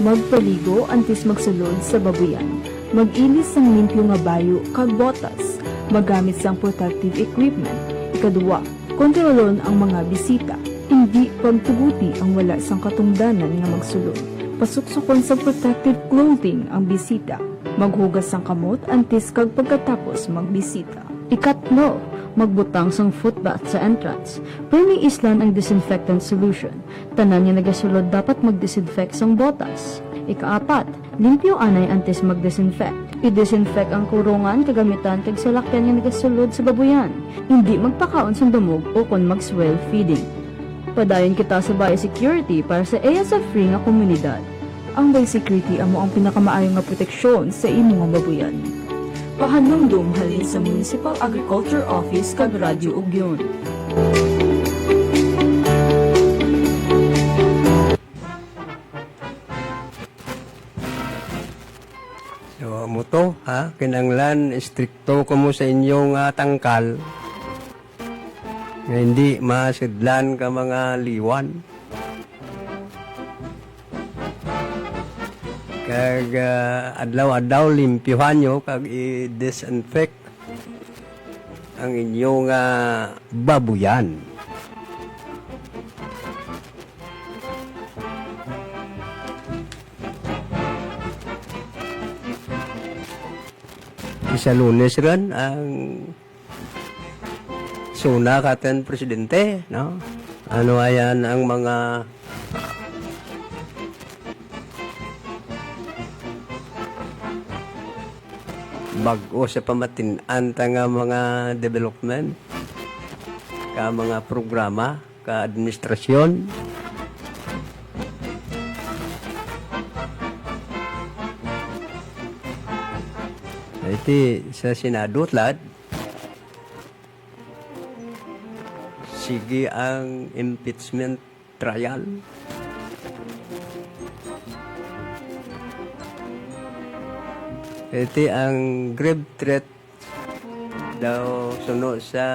Magpaligo antes magsulod sa baboyan. Mag-ilis ang limpyo nga bayo kag botas. Magamit sang protective equipment. Ikadua, kontrolon ang mga bisita. Hindi pagtuguti ang wala sang katungdanan nga magsulod. Pasuksukon sa protective clothing ang bisita. Maghugas sang kamot antes kag pagkatapos magbisita. Ikatlo, magbutang sang footbath sa entrance. Premi islan ang disinfectant solution. Tanan nga nagasulod dapat mag-disinfect sang botas. Ikaapat, limpyo anay antes mag-disinfect. I-disinfect ang kurungan kagamitan kag salakyan nga nagasulod sa babuyan. Hindi magpakaon sang dumog o kon mag-swell feeding. Padayon kita sa biosecurity para sa ASF-free nga komunidad. Ang biosecurity amo ang pinakamaayong nga proteksyon sa imo nga babuyan. Pahanumdum halin sa Municipal Agriculture Office kag Radyo Ugyon. mo to, ha? Kinanglan, stricto ko mo sa inyong tangkal. Nga hindi masidlan ka mga liwan. Kag adlaw-adlaw limpyuhan nyo, kag i-disinfect ang inyong babuyan. Sa Lunes rin ang suna katen presidente, no? Ano ayan ang mga bago sa pamatin-an nga mga development, ka mga programa, ka administrasyon. Iti sa Senado lad, sige ang impeachment trial. Iti ang grave threat daw sunod sa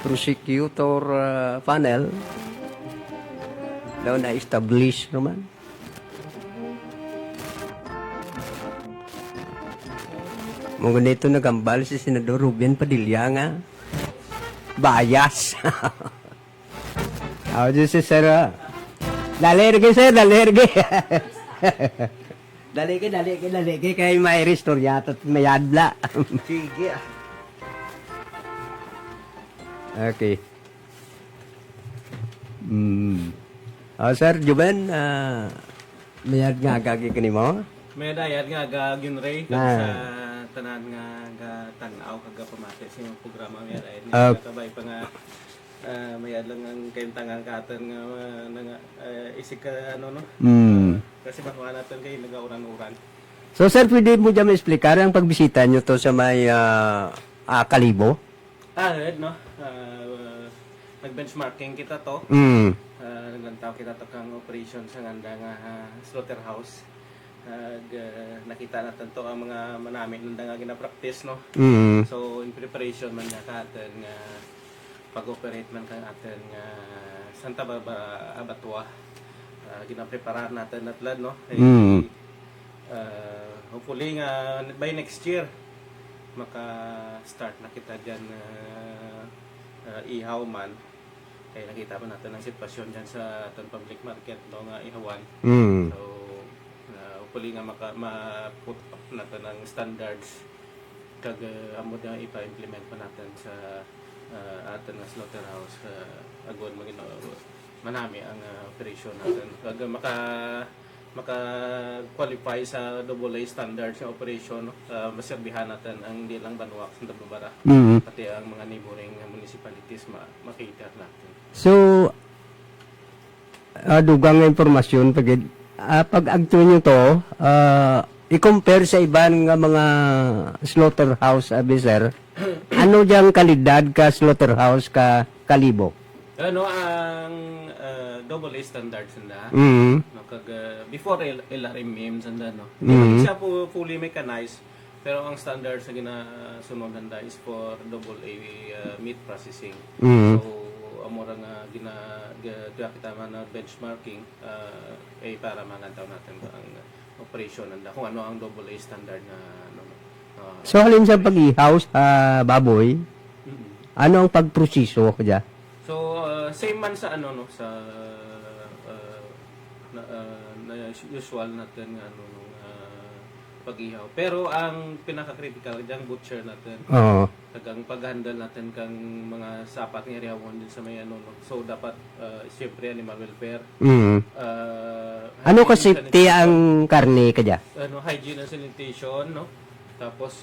prosecutor panel daw na-establish naman. Mga ganito nagambal si Senador Ruben Padilla nga. Bias. Ako si Sir. Dalerge, Sir. Dalerge. Dalerge. Kaya may restoryato at may adla. Sige. Okay. Sir, Juben, may nga gagi ka ni mo? May dayat nga gagin ray sa tanan nga tanaw kaga pamati sa imong programa may dayat nga kabay pa nga may adlang ang kaintangan katon nga isig ka ano no. Kasi bakuan natin kay nagauran-uran. So sir, pwede mo dyan ma-explicar ang pagbisita nyo to sa may Kalibo? No. Nag-benchmarking kita to. Naglantaw kita to kang operation sa nganda nga slaughterhouse. Nakita natin to ang mga manami nung nga gina-practice, no? So, in preparation man nga katen nga pag-operate man kang aten nga Santa Barbara Abattoir. Gina-prepare natin natlad, no? Hopefully nga by next year maka-start na kita dyan ihaw man. Kaya nakita pa natin ang sitwasyon dyan sa ating public market, no? Nga ihawan. So, hopefully nga ma-put up natin ang standards kag amo na ipa-implement pa natin sa atin nga slaughterhouse agon manami ang operation natin kag maka-qualify sa AA standards ng operation, maserbihan natin ang hindi lang Banwak sa Dababara pati ang mga neighboring municipalities makita natin. So dugang nga impormasyon pag agto nyo to, i-compare sa iban nga mga slaughterhouse, sir, ano diyang kalidad ka slaughterhouse ka Kalibo? Ano ang AA standards na? No, before LRMM sanda, no? Hindi siya fully mechanized, pero ang standards na ginasunod handa is for AA meat processing. So, amora nga kita man na benchmarking para mangantaw natin ang operation nanda kung ano ang AA standard na so halin sa pag-ihaw sa baboy, ano ang pagproseso ko dyan? So same man sa ano no sa usual natin nga ano pag-ihaw. Pero ang pinaka-critical dyan, butcher natin. Tagang pag-handle natin kang mga sapat ng irihawon din sa may ano. No? So, dapat, siyempre, animal welfare. Ano ka safety ang karne ka dyan? Hygiene and sanitation, no? Tapos,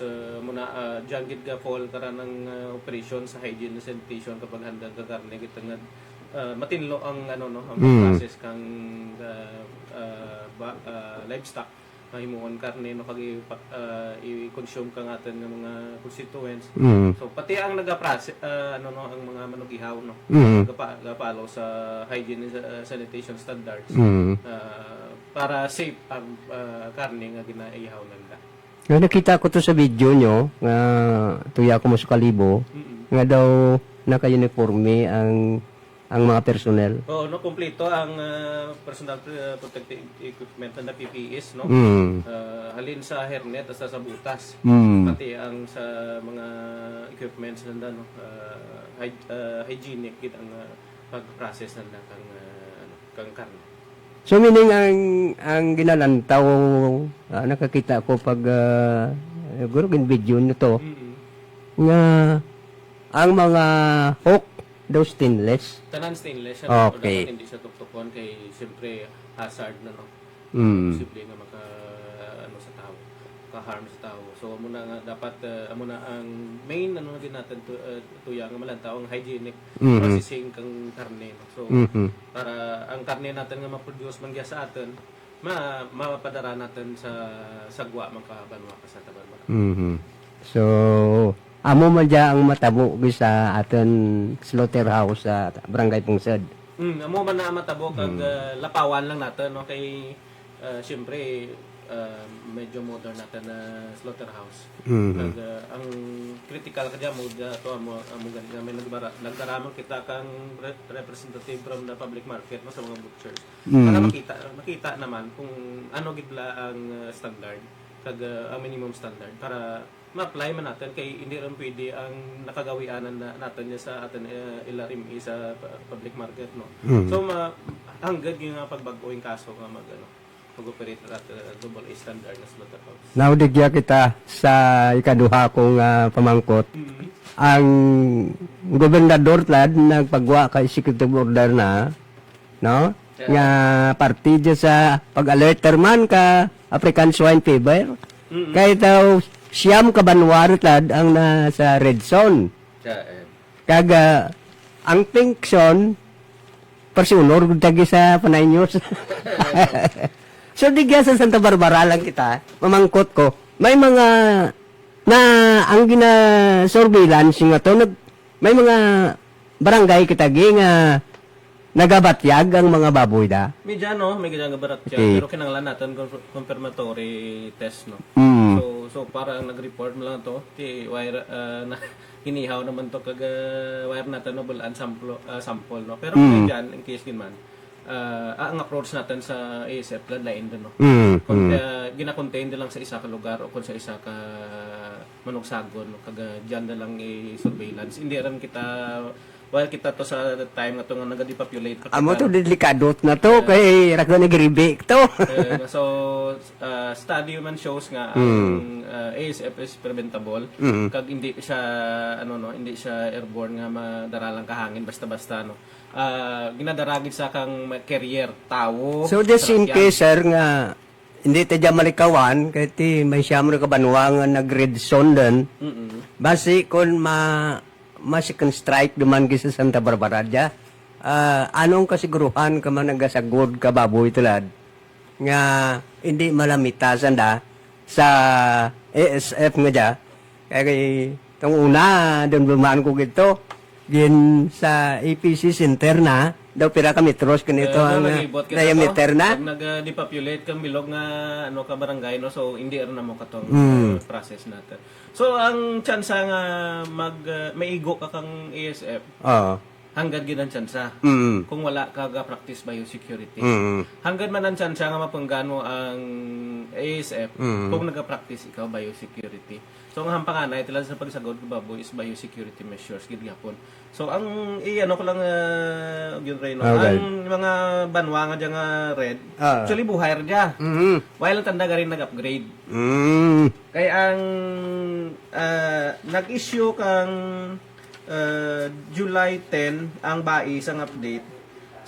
dyan gid ka fall ka ng operation sa hygiene and sanitation kapag handle ka karne. Kita nga, matinlo ang, ano, no? Ang process kang livestock. Mahimuon karne no kag i-consume ka natin ng mga constituents. So pati ang naga-process ang mga manok ihaw nagapalo sa hygiene and sanitation standards. para safe ang karne nga ginaihaw nanda. Nga nakita ko to sa video nyo, nga tuya ko mo sa Kalibo, nga daw naka-uniforme ang mga personnel. Oo, no, kumpleto ang personal protective equipment na PPEs, no? Halin sa hairnet at sa butas. Pati ang sa mga equipments nanda, no? Hygienic gid ang pag-process nanda kang karne. So meaning ang ginalantaw, nakakita ko pag siguro video nyo to, nga ang mga hook daw stainless. Tanan stainless siya. Okay. Dapat hindi siya tuktukon kay siyempre hazard na, no? Posible nga sa tao, ka-harm sa tao. So muna nga dapat muna ang main na din natin tuya nga malantaw ang hygienic processing kang karne, no? So para ang karne natin nga ma-produce man sa atin, mapadara natin sa sagwa man kabanwa ka sa taban. So amo man dya ang matabo sa aton slaughterhouse sa Barangay Pungsad. Amo man na matabo kag lapawan lang natin, no? Kay siyempre medyo modern natin na slaughterhouse. Kag ang critical kadya mo to amo ganit nga may nagdaramang kita kang representative from the public market, no, sa mga butchers. Para makita naman kung ano gid ang standard kag ang minimum standard para ma-apply man natin kay hindi rin pwede ang nakagawianan natin niya sa atin LRME sa public market, no. So hanggang yung pagbagoing kaso nga mag-operate at double A standard na slaughterhouse. Naudigya kita sa ikaduha kong pamangkot. Ang gobernador tlad nagpagwa kay executive order na, no? Nga partidya sa pag-alert man ka African swine fever. Kaya daw siyam ka banwar tlad ang nasa red zone. Kaga ang pink zone persunor tagi sa Panay News. So digya sa Santa Barbara lang kita, mamangkot ko. May mga na ang gina-surveillance nga to, may mga barangay kitagi nga nagabatyag ang mga baboy da. Medya, no? May ganyan barat siya. Okay. Pero kinanglan natin confirmatory test, no? So para nag-report mo lang to, wire na hinihaw naman to kag wire natin no bulan sample, no? Pero medyan in case man ang approach natin sa ASF lain din, no? Kung gina-contain din lang sa isa ka lugar o kung sa isa ka manugsagon, no? Kag diyan na lang i-surveillance. Hindi rin kita kita to sa time nga to nga nag-depopulate. Amo to delikadot na to kay raga nagribik to. So study man shows nga ang ASF is preventable kag hindi siya hindi siya airborne nga madaralang kahangin basta-basta, no. Ginadaragid sa kang carrier tao. So just in case sir nga hindi tayo malikawan kay may siyam na kabanwa nga nag-red zone din. Basi kung second strike duman sa Santa Barbara dya, anong kasiguruhan ka man nagasagod ka baboy tulad nga hindi malamitasan da sa ASF nga dya. Kaya itong una, doon bumaan ko gito, din sa APC Center na, daw pira ka metros kanito ang diameter na. Pag nag-depopulate kang bilog nga ka barangay, no, so hindi rin na mo katong process natin. So ang tsansa nga maigo ka kang ASF, hanggang gid ang tsansa. Kung wala ka practice biosecurity. Hanggang man ang tsansa nga mapanggano ang ASF kung nag-practice ikaw biosecurity. So ang hampanganay tila sa pagsagod ng baboy is biosecurity measures gid gyapon. So ang ko lang yun Reno, ang mga banwa nga diyan nga red, actually buhay ra dia. While tanda ga rin nag-upgrade. Kaya ang nag-issue kang July 10 ang bais ang update.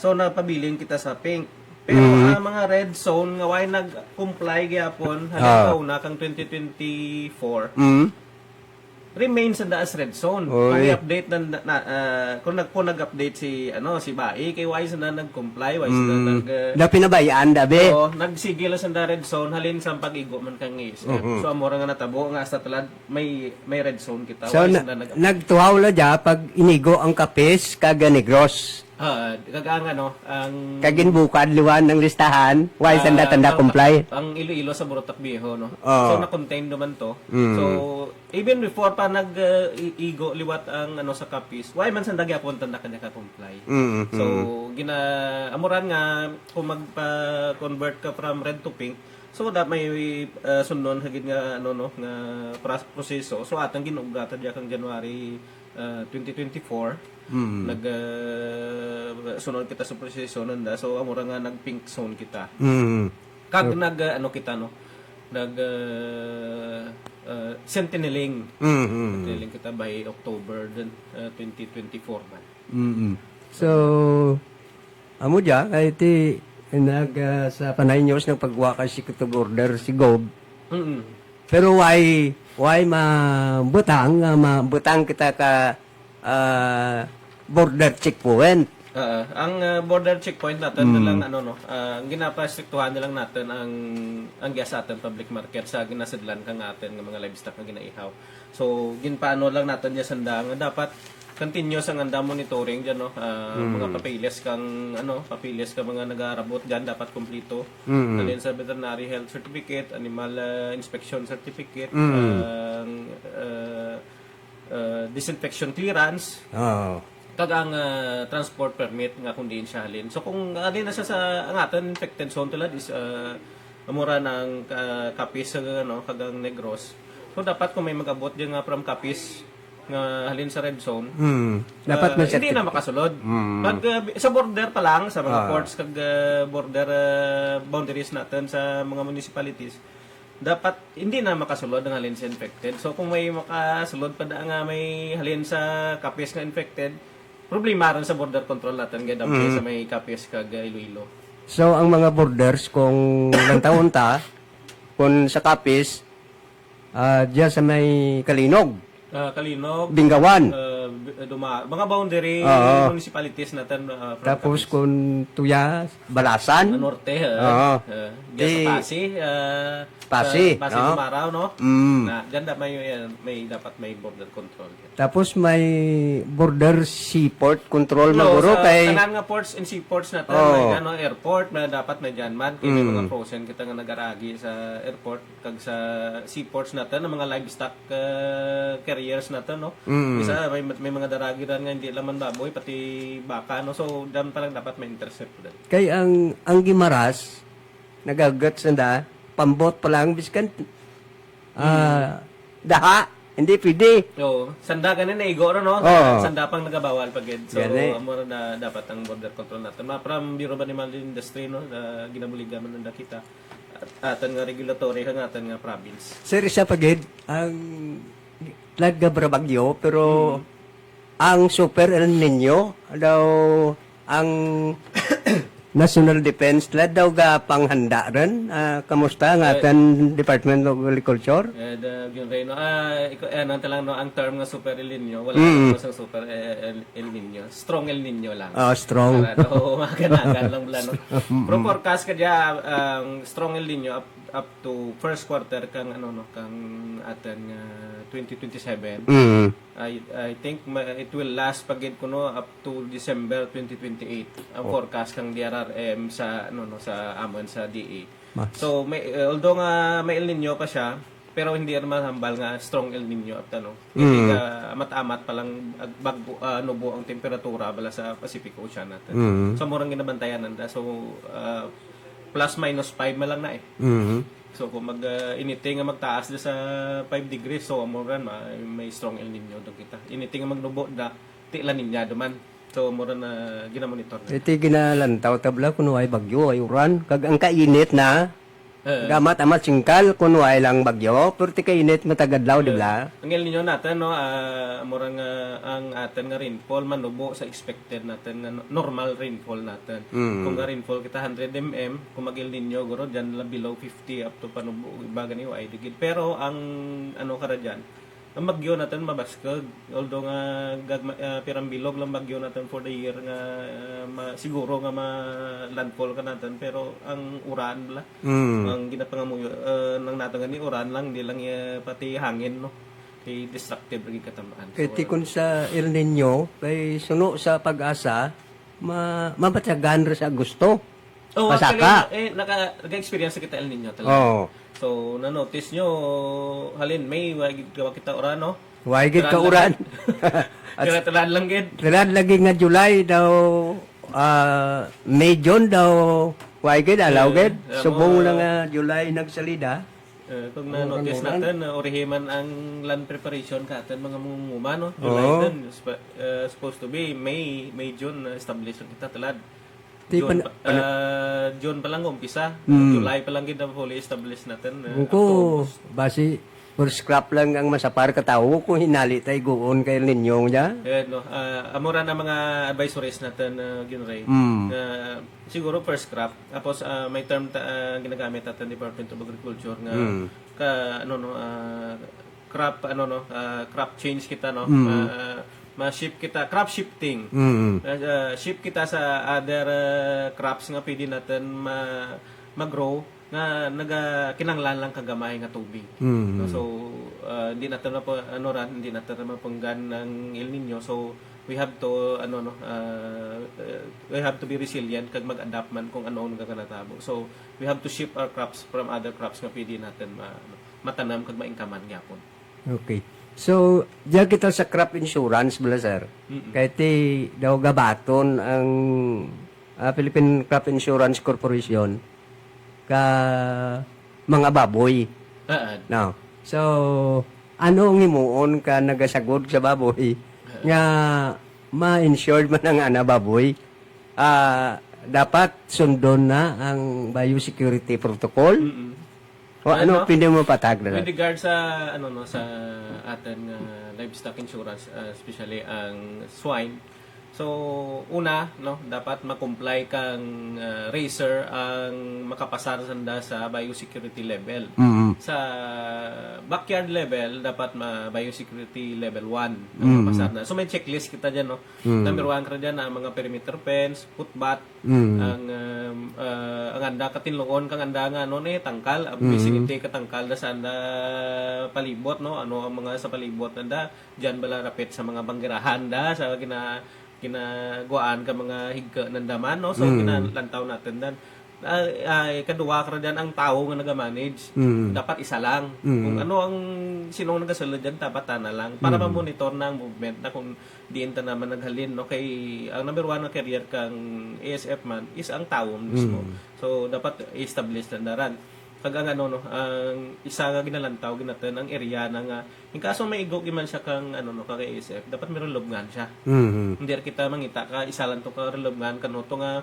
So napabiling kita sa pink. Pero ang mga red zone nga why nag-comply gyapon hanggang una kang 2024. Remains sa as red zone. Kung i-update kung nag-update si Bai kay why sa nag-comply, why sa pinabayaan dabe. So nagsigil sa red zone halin sa pag-igo man kang ASF. So amora nga natabo nga sa talad may red zone kita. So nagtuhaw la dya pag inigo ang kapis kag Negros. Kagang ano, ang Kaginbukad, liwan ng listahan, why tanda-tanda comply. Ang Iloilo sa Borotac Viejo, no? Oo. So, na-contain naman to. So, even before pa nag-igo liwat ang ano sa kapis, why man sandagi apon tanda kanya ka-comply. So, amuran nga, kung magpa-convert ka from red to pink, so that may sundon hagid nga ano no nga proseso. So atang ginugatan diya kang January 2024 sunod kita sa proseso nanda. So amura nga nag pink zone kita. Kag ano kita no nag sentineling. Sentineling kita by October 2024 man. So, amo dya, kahit sa panay news nagpagwa ka si Kito Border, si Gob. Pero why mabutang kita ka border checkpoint? Ang border checkpoint natin na lang ano no, ginapastriktuhan na lang natin ang gas atin public market sa ginasidlan kang atin ng mga livestock na ginaihaw. So ginpaano lang natin diya sanda nga dapat continuous ang anda monitoring diyan no, mga papilis kang mga nagarabot diyan dapat kumpleto. Alin sa veterinary health certificate, animal inspection certificate, disinfection clearance. Kag ang transport permit nga kung diin siya halin. So kung alin na siya sa ang atin infected zone tulad is amura ng Capiz kag ang Negros. So dapat kung may magabot diyan nga from Capiz nga halin sa red zone, dapat hindi na makasulod. Pag sa border pa lang, sa mga ports kag border boundaries natin sa mga municipalities, dapat hindi na makasulod ang halin sa infected. So kung may makasulod pa nga may halin sa Capiz nga infected, problema rin sa border control natin kaya sa may Capiz kag Iloilo. So ang mga borders kung ilang taon kung sa Capiz, diyan sa may Kalinog, Kalinog, Bingawan, mga boundary municipalities natin. tapos kung Tuya, Balasan, Norte, Pasig, Dumaraw, no? Na, dyan dapat may border control. Tapos may border seaport control maguro kay tanan nga ports and seaports natin, may airport, na dapat may dyan man. Kaya may mga frozen kita nga nagaragi sa airport, kag sa seaports natin, ang mga livestock carriers natin, no? Isa, may mga daragi rin nga, hindi laman baboy, pati baka, no? So, dyan pa lang dapat may intercept din. kay ang Gimaras nagagat sanda pambot pa lang biskan daha hindi pwede. So, sanda ganin na igoro, no? Sanda pang nagabawal pagid. So, amo na dapat ang border control natin. From Bureau of Animal Industry, no? Ginabuligan man nanda kita. Aton nga regulatory kang aton nga province. Sir, isa pagid ang nagabra bagyo pero ang Super El Nino daw ang National Defense lad daw ga panghanda rin. Kamusta ang ating Department of Agriculture? Yun rin, no? Lang, no? Ang term nga Super El Nino, wala naman sa Super El Nino. Strong El Nino lang. Strong. Maganagan lang wala, no? Pero forecast ka dyan, Strong El Nino up to first quarter kang kang atin 2027. I think it will last pagid kuno up to December 2028 ang forecast kang DRRM sa sa amon sa DA. So although nga may El Nino pa siya, pero hindi naman hambal nga strong El Nino at hindi amat-amat pa lang nubo ang temperatura bala sa Pacific Ocean natin. So murang ginabantayan nanda. So plus minus 5 na lang na So kung initi nga magtaas na sa 5 degrees, so amuran may strong El Nino doon kita. Initi nga magnubo na tila ninya duman. So amuran na ginamonitor na. Iti ginalantaw tabla kuno ay bagyo ay uran kag ang kainit na gamat amat singkal kuno ay lang bagyo pero ti kainit matagadlaw di ba? Ang El Nino natin amuran nga ang atin nga rainfall manubo sa expected natin nga normal rainfall natin. Kung nga rainfall kita 100 mm, kung mag El Nino guro diyan lang below 50 up to panubo iba gani ay digid. Pero ang kara diyan ang bagyo natin mabaskag, although nga pirambilog lang bagyo natin for the year nga siguro nga landfall ka natin, pero ang uran la ang ginapangamuyo nang natin ni uran lang, di lang pati hangin, no? Kay destructive rin katamaan. Kaya tikon sa El Nino, kay suno sa pag-asa, mabatsagan ra sa gusto. Oh, Pasaka. actually, naka-experience kita El Nino talaga. Oh. So, na-notice nyo, halin, may wagid gawa kita orano. Why gid ka uran? Kaya talaan lang gid. Tilan lagi nga July daw May June daw why gid alaw gid. Subong lang nga July nagsalida. Kung na-notice natin, orihiman ang land preparation katen mga munguma, no? July din, supposed to be May June establish kita talad. June pa lang umpisa. July pa lang gid na fully established natin. Ko basi first crop lang ang masapar ka tao kung hinali tay guon kay ninyong ja. No, amura na mga advisories natin ginray. Siguro first crop. Tapos may term ginagamit natin Department of Agriculture nga crop change kita no. Ma-ship kita, crop shifting. Ship kita sa other crops nga pwede natin mag-grow na kinanglan lang kagamay nga tubig. So hindi natin na po hindi natin na mapanggan ng El Nino. So we have to we have to be resilient kag mag-adapt man kung ano ang gaganatabo. So we have to shift our crops from other crops nga pwede natin matanam kag maingkaman gyapon. Okay. So, diyan kita sa crop insurance bala sir. Kahit daw gabaton ang Philippine Crop Insurance Corporation ka mga baboy. No. So, ano ang himuon ka nagasagod sa baboy nga ma-insured man ang baboy? Dapat sundon na ang biosecurity protocol. O ano pindi mo patag na? With regard sa sa ating livestock insurance, especially ang swine. So una dapat ma-comply kang racer ang makapasar sanda sa biosecurity level. Sa backyard level dapat biosecurity level 1 ang mapasar na. So may checklist kita diyan Number 1 ka diyan ang mga perimeter fence, footbath, ang anda katinlungon kang anda nga tangkal, vicinity katangkal da sa anda palibot ano ang mga sa palibot anda diyan bala rapit sa mga banggirahan da sa ginagwaan ka mga higka ng daman, no? So, kinalantaw natin dan. Kaduwa ka dyan ang tao nga nag-manage. Dapat isa lang. Kung ano ang sinong nagasulod dyan, dapat na lang. Para ma-monitor na ang movement na kung diin ta naman naghalin. No? Kay, ang number 1 na career kang ASF man is ang tao mismo. So, dapat i-establish na daran. Pag ang ang isa nga ginalantaw ginaten ang area na nga in kaso may igok man siya kang kang ASF dapat meron lubngan siya. Hindi kita mangita ka isa lang to ka lubngan kano to nga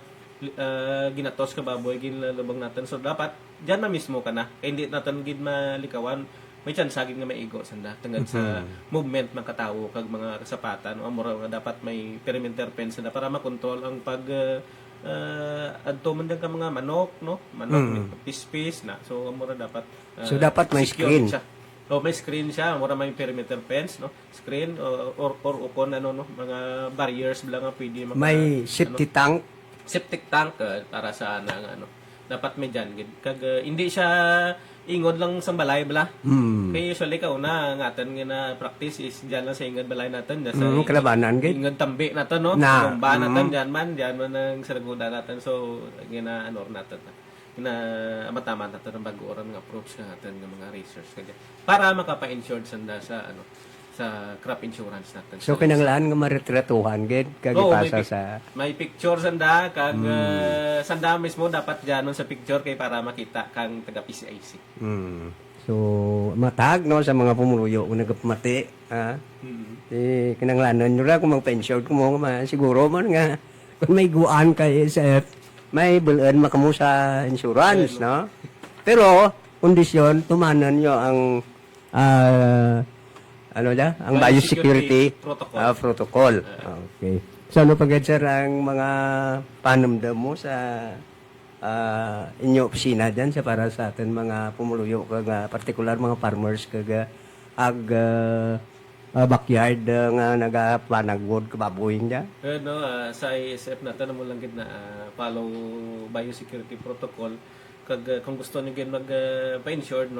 ginatos ka baboy ginlalubang natin. So dapat diyan na mismo ka na kay hindi natin gid malikawan may chance gid nga maigo sanda tungod sa movement ng katawo kag mga kasapatan amura nga dapat may perimeter fence na para makontrol ang pag adto man ka mga manok pispis na so amura dapat so dapat may screen siya. May screen siya amura may perimeter fence screen or upon mga barriers lang nga pwede may septic tank para sa dapat may dyan kag hindi siya ingod lang sa balay bala. Kaya usually kauna ang atin nga na practice is dyan lang sa ingod balay natin. Sa kalabanan gid. Ingod tambi natin Tumba natin dyan man ang saraguda natin. So gina-anor natin. Gina-amataman natin ang bago-oran nga approach natin ng mga racers kaya para makapa-insured sanda sa sa crop insurance natin. So kinanglan nga maretratuhan gid kag ipasa sa may picture sanda kag sanda mismo dapat dianon sa picture kay para makita kang taga PCIC. So matag sa mga pumuluyo kung nagapamati kinanglanan nyo ra kung magpa-insured ko mo siguro man nga kung may guan kay SF may bulan makamu sa insurance pero kondisyon tumanan nyo ang ang biosecurity protocol. Okay. So ano pagad sir ang mga panamdam mo sa inyo opisina dyan sa para sa atin mga pumuluyo kag particular mga farmers kag backyard nga nagapanagod kababoy niya? Sa ISF natin mo lang gid na follow biosecurity protocol kag kung gusto niyo mag-pa-insured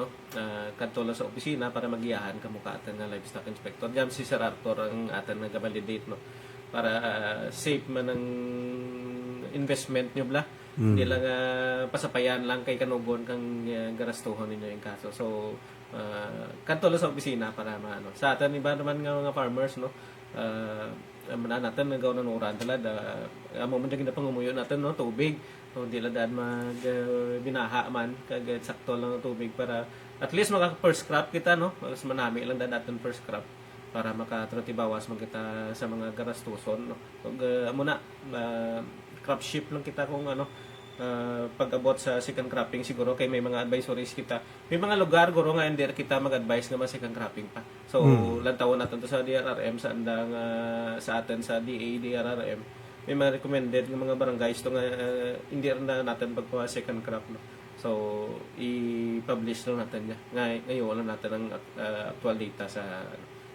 kadto lang sa opisina para magiyahan kamo ka atin nga livestock inspector. Diyan si Sir Arthur ang atin nga validate para safe man ang investment nyo bla. Hindi lang pasapayan lang kay kanugon kang garastuhon ninyo yung kaso. So, kanto lang sa opisina para maano. Sa atin, iba naman nga mga farmers, no? Natin nagaw na nuran talada amo man na pangumuyo natin no tubig so di la daan mag binaha man kag sakto lang ang tubig para at least maka first crop kita no mas manami lang daan natin first crop para makatratibawas man kita sa mga garastuson no kag amo na crop ship lang kita kung ano pag-abot sa second cropping siguro kay may mga advisories kita. May mga lugar guro nga hindi kita mag-advise nga second cropping pa. So lantawon natin to sa DRRM sa andang sa atin sa DA DRRM. May mga recommended ng mga barangays to nga hindi na natin pagpa second crop no. So i-publish lang natin niya. Ngayon lang natin ang actual data sa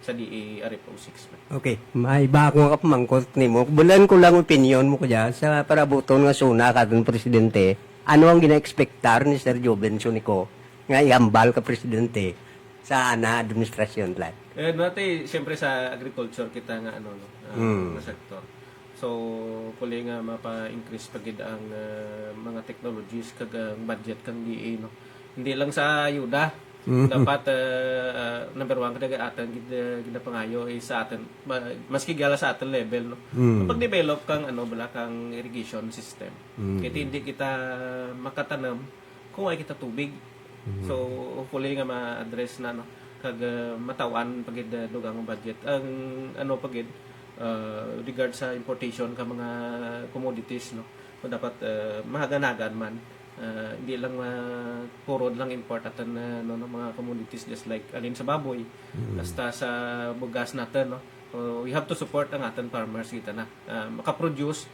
DA RFO6. Okay, may bago nga pamangkot ni mo. Bulan ko lang opinion mo ko dyan sa parabuton nga suna katong presidente. Ano ang gina-expectar ni Sir Jovenson ko nga iambal ka presidente sa administrasyon lang? Dati, siyempre sa agriculture kita nga ano na sektor. So, kuli nga mapa-increase pagid ang mga technologies kag ang budget kang DA no. Hindi lang sa ayuda. Dapat number 1 kada atan ginapangayo is sa atin maski gala sa atin level no. Pag-develop kang bala kang irrigation system. Kaya hindi kita makatanam kung ay kita tubig. So hopefully nga ma-address na no kag matawan pagid dugang budget ang pagid regard sa importation ka mga commodities no. So dapat mahaganagan man. Hindi lang purod lang import atan mga commodities just like alin sa baboy basta sa bugas natin no. We have to support ang atin farmers kita na makaproduce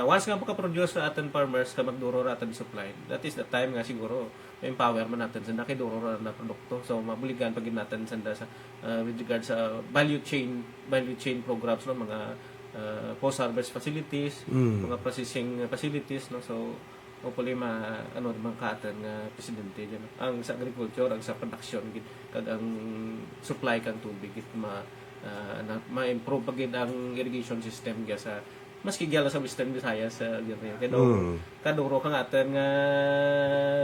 once nga makaproduce sa atin farmers ka magduro ra atin supply that is the time nga siguro empower man natin sa nakiduro ra na produkto so mabuligan pag natin sa with regard sa value chain programs no mga post harvest facilities mga processing facilities no so hopefully naman kaatan nga presidente dyan. Ang sa agriculture, ang sa production gid kag ang supply kang tubig gid ma-improve pagid ang irrigation system gya sa maski gyala sa Western Visayas sa area. Kaduro kang aton nga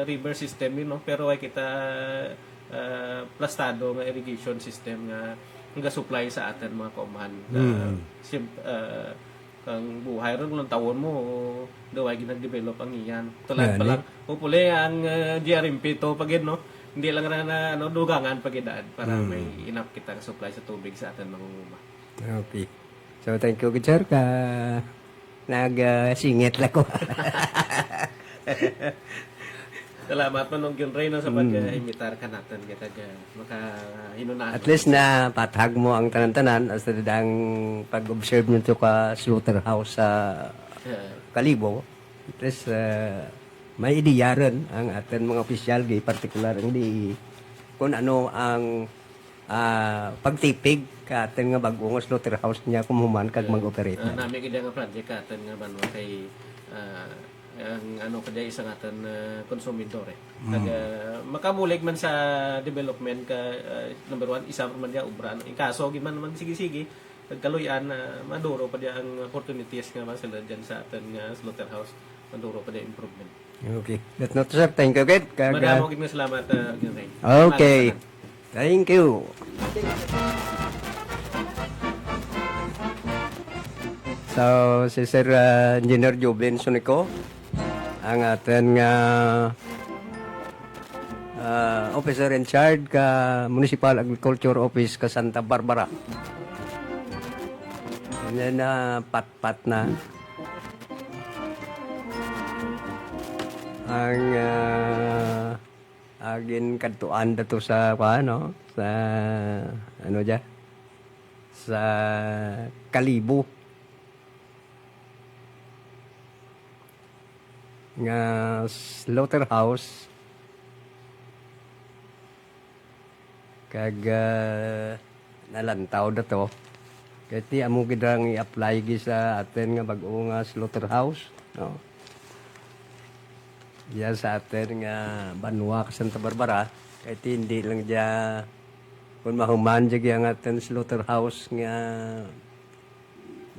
river system no pero ay kita plastado nga irrigation system nga supply sa aton mga kauman. Kang buhay ron ng tawon mo daw ay ginag-develop ang iyan. Tulad pa lang. Hopefully ang GRMP to pagid no. Hindi lang na dugangan pagidaan para may enough kita supply sa tubig sa atin mangunguma. Okay. So thank you sir ka nag-singit lang ko. Salamat man yung Ray sa pag-imitar ka natin kita makahinunaan. At least na patag mo ang tanan-tanan as ang pag-observe nyo to ka slaughterhouse sa Kalibo. At least may ideya rin ang atin mga opisyal gay particular hindi kung ano ang pagtipig ka atin nga bagong slaughterhouse niya kumuman kag mag-operate na. Nami kita nga project ka atin nga banwa kay ang kada isang atin konsumidor makabulig man sa development ka number 1 isa man dia ubra no kaso gid man sige nagkaluyan maduro pa dia ang opportunities nga sila diyan sa atin nga slaughterhouse maduro pa dia improvement. Okay, that's not sir, thank you gid madamo gid nga salamat Ray. Okay, thank you. So si Sir Engineer Jovenson ko ang atin nga officer in charge ka Municipal Agriculture Office ka Santa Barbara. Yan na pat-pat na ang agin kadtuan dato sa sa Kalibo nga slaughterhouse kag nalantaw dato kaya amo gidang i-apply sa atin nga bag-o nga slaughterhouse no diya sa atin nga banwa ka Santa Barbara kaya hindi lang diya kung mahuman diya nga atin slaughterhouse nga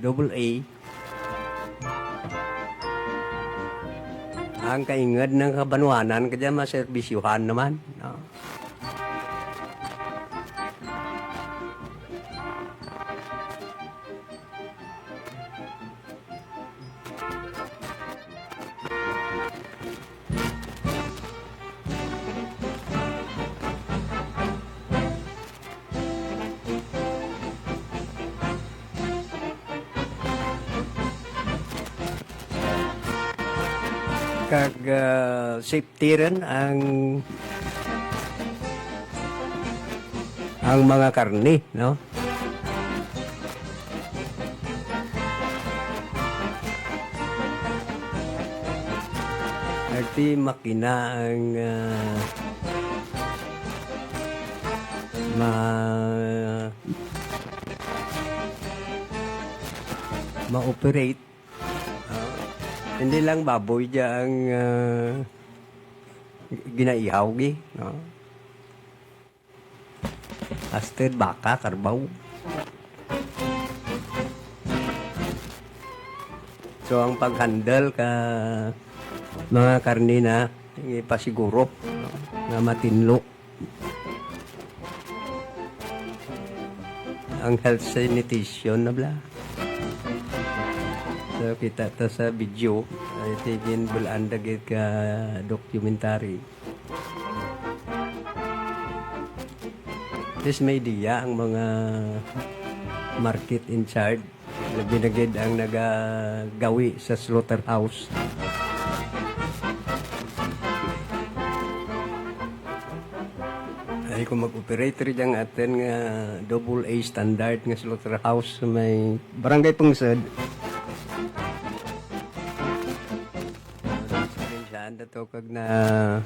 AA ang kaingad ng kabanwanan kaya maserbisyuhan naman. No? Kag safety rin ang mga karne, no? Arti makina ang ma-operate. Hindi lang baboy dyan ang ginaihaw gi, no? Asted baka, karbaw. So ang pag-handle ka mga karne na ipasiguro, no? Na matinlo. Ang health sanitation na bla. So kita ta sa video ay tigin bulanda gid ka documentary. This may idea ang mga market in charge na binagid ang nagagawi sa slaughterhouse. Ay kung mag-operate rin ang atin nga AA standard nga slaughterhouse may barangay Pungsod. Dato kag na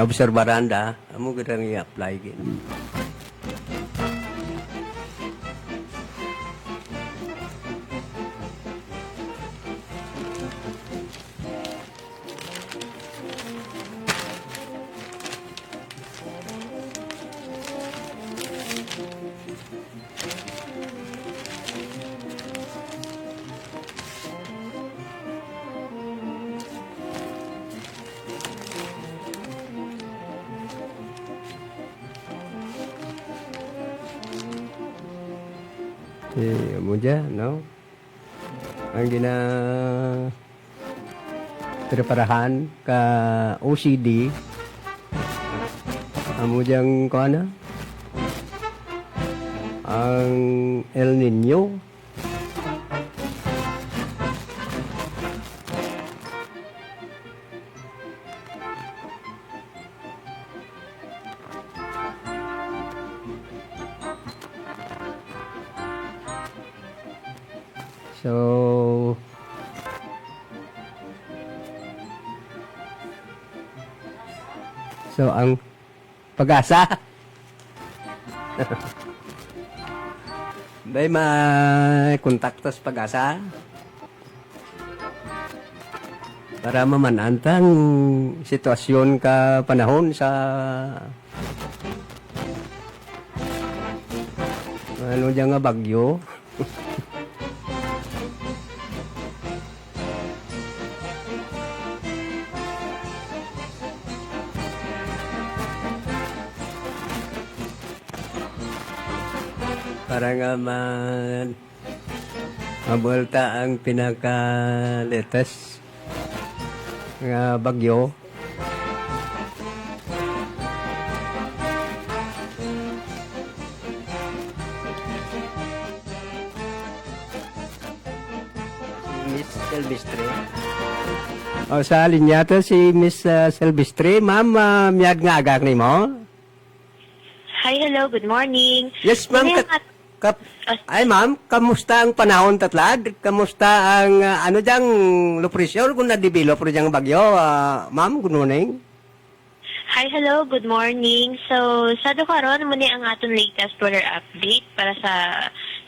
obserbaran da amo gid ang i-apply gid. Mo dyan, no? Ang preparahan ka OCD amo dyan ko ano? Ang El Nino So ang pag-asa may kontakto sa pag-asa para mamanantang sitwasyon ka panahon sa ano dyan nga bagyo. Para nga mabulta ang pinaka-latest nga bagyo. Miss Silvestre. O sa linya to si Miss Silvestre. Ma'am, miyad nga agak ni mo? Hi, hello, good morning. Yes, ma'am. Ay, ma'am, kamusta ang panahon tatlad? Kamusta ang, ano dyang lupresyon kung na-develop rin dyang bagyo? Ma'am, good morning. Hi, hello, good morning. So, sa karon mo ang aton latest weather update para sa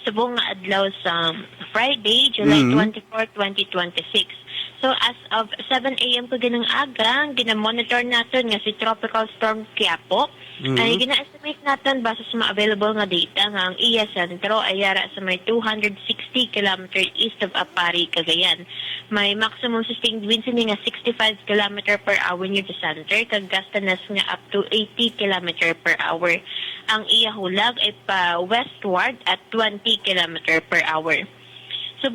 subong nga adlaw sa Friday, July 24, 2026. So, as of 7 a.m. po ganang aga, ginamonitor natin nga si Tropical Storm Quiapo. Ay gina-estimate natin base sa mga available nga data nga ang iya sentro ay yara sa may 260 km east of Apari, Cagayan. may maximum sustained winds nga 65 km per hour near the center, kag gastanas nga up to 80 km per hour. Ang iya hulag ay pa westward at 20 km per hour. So,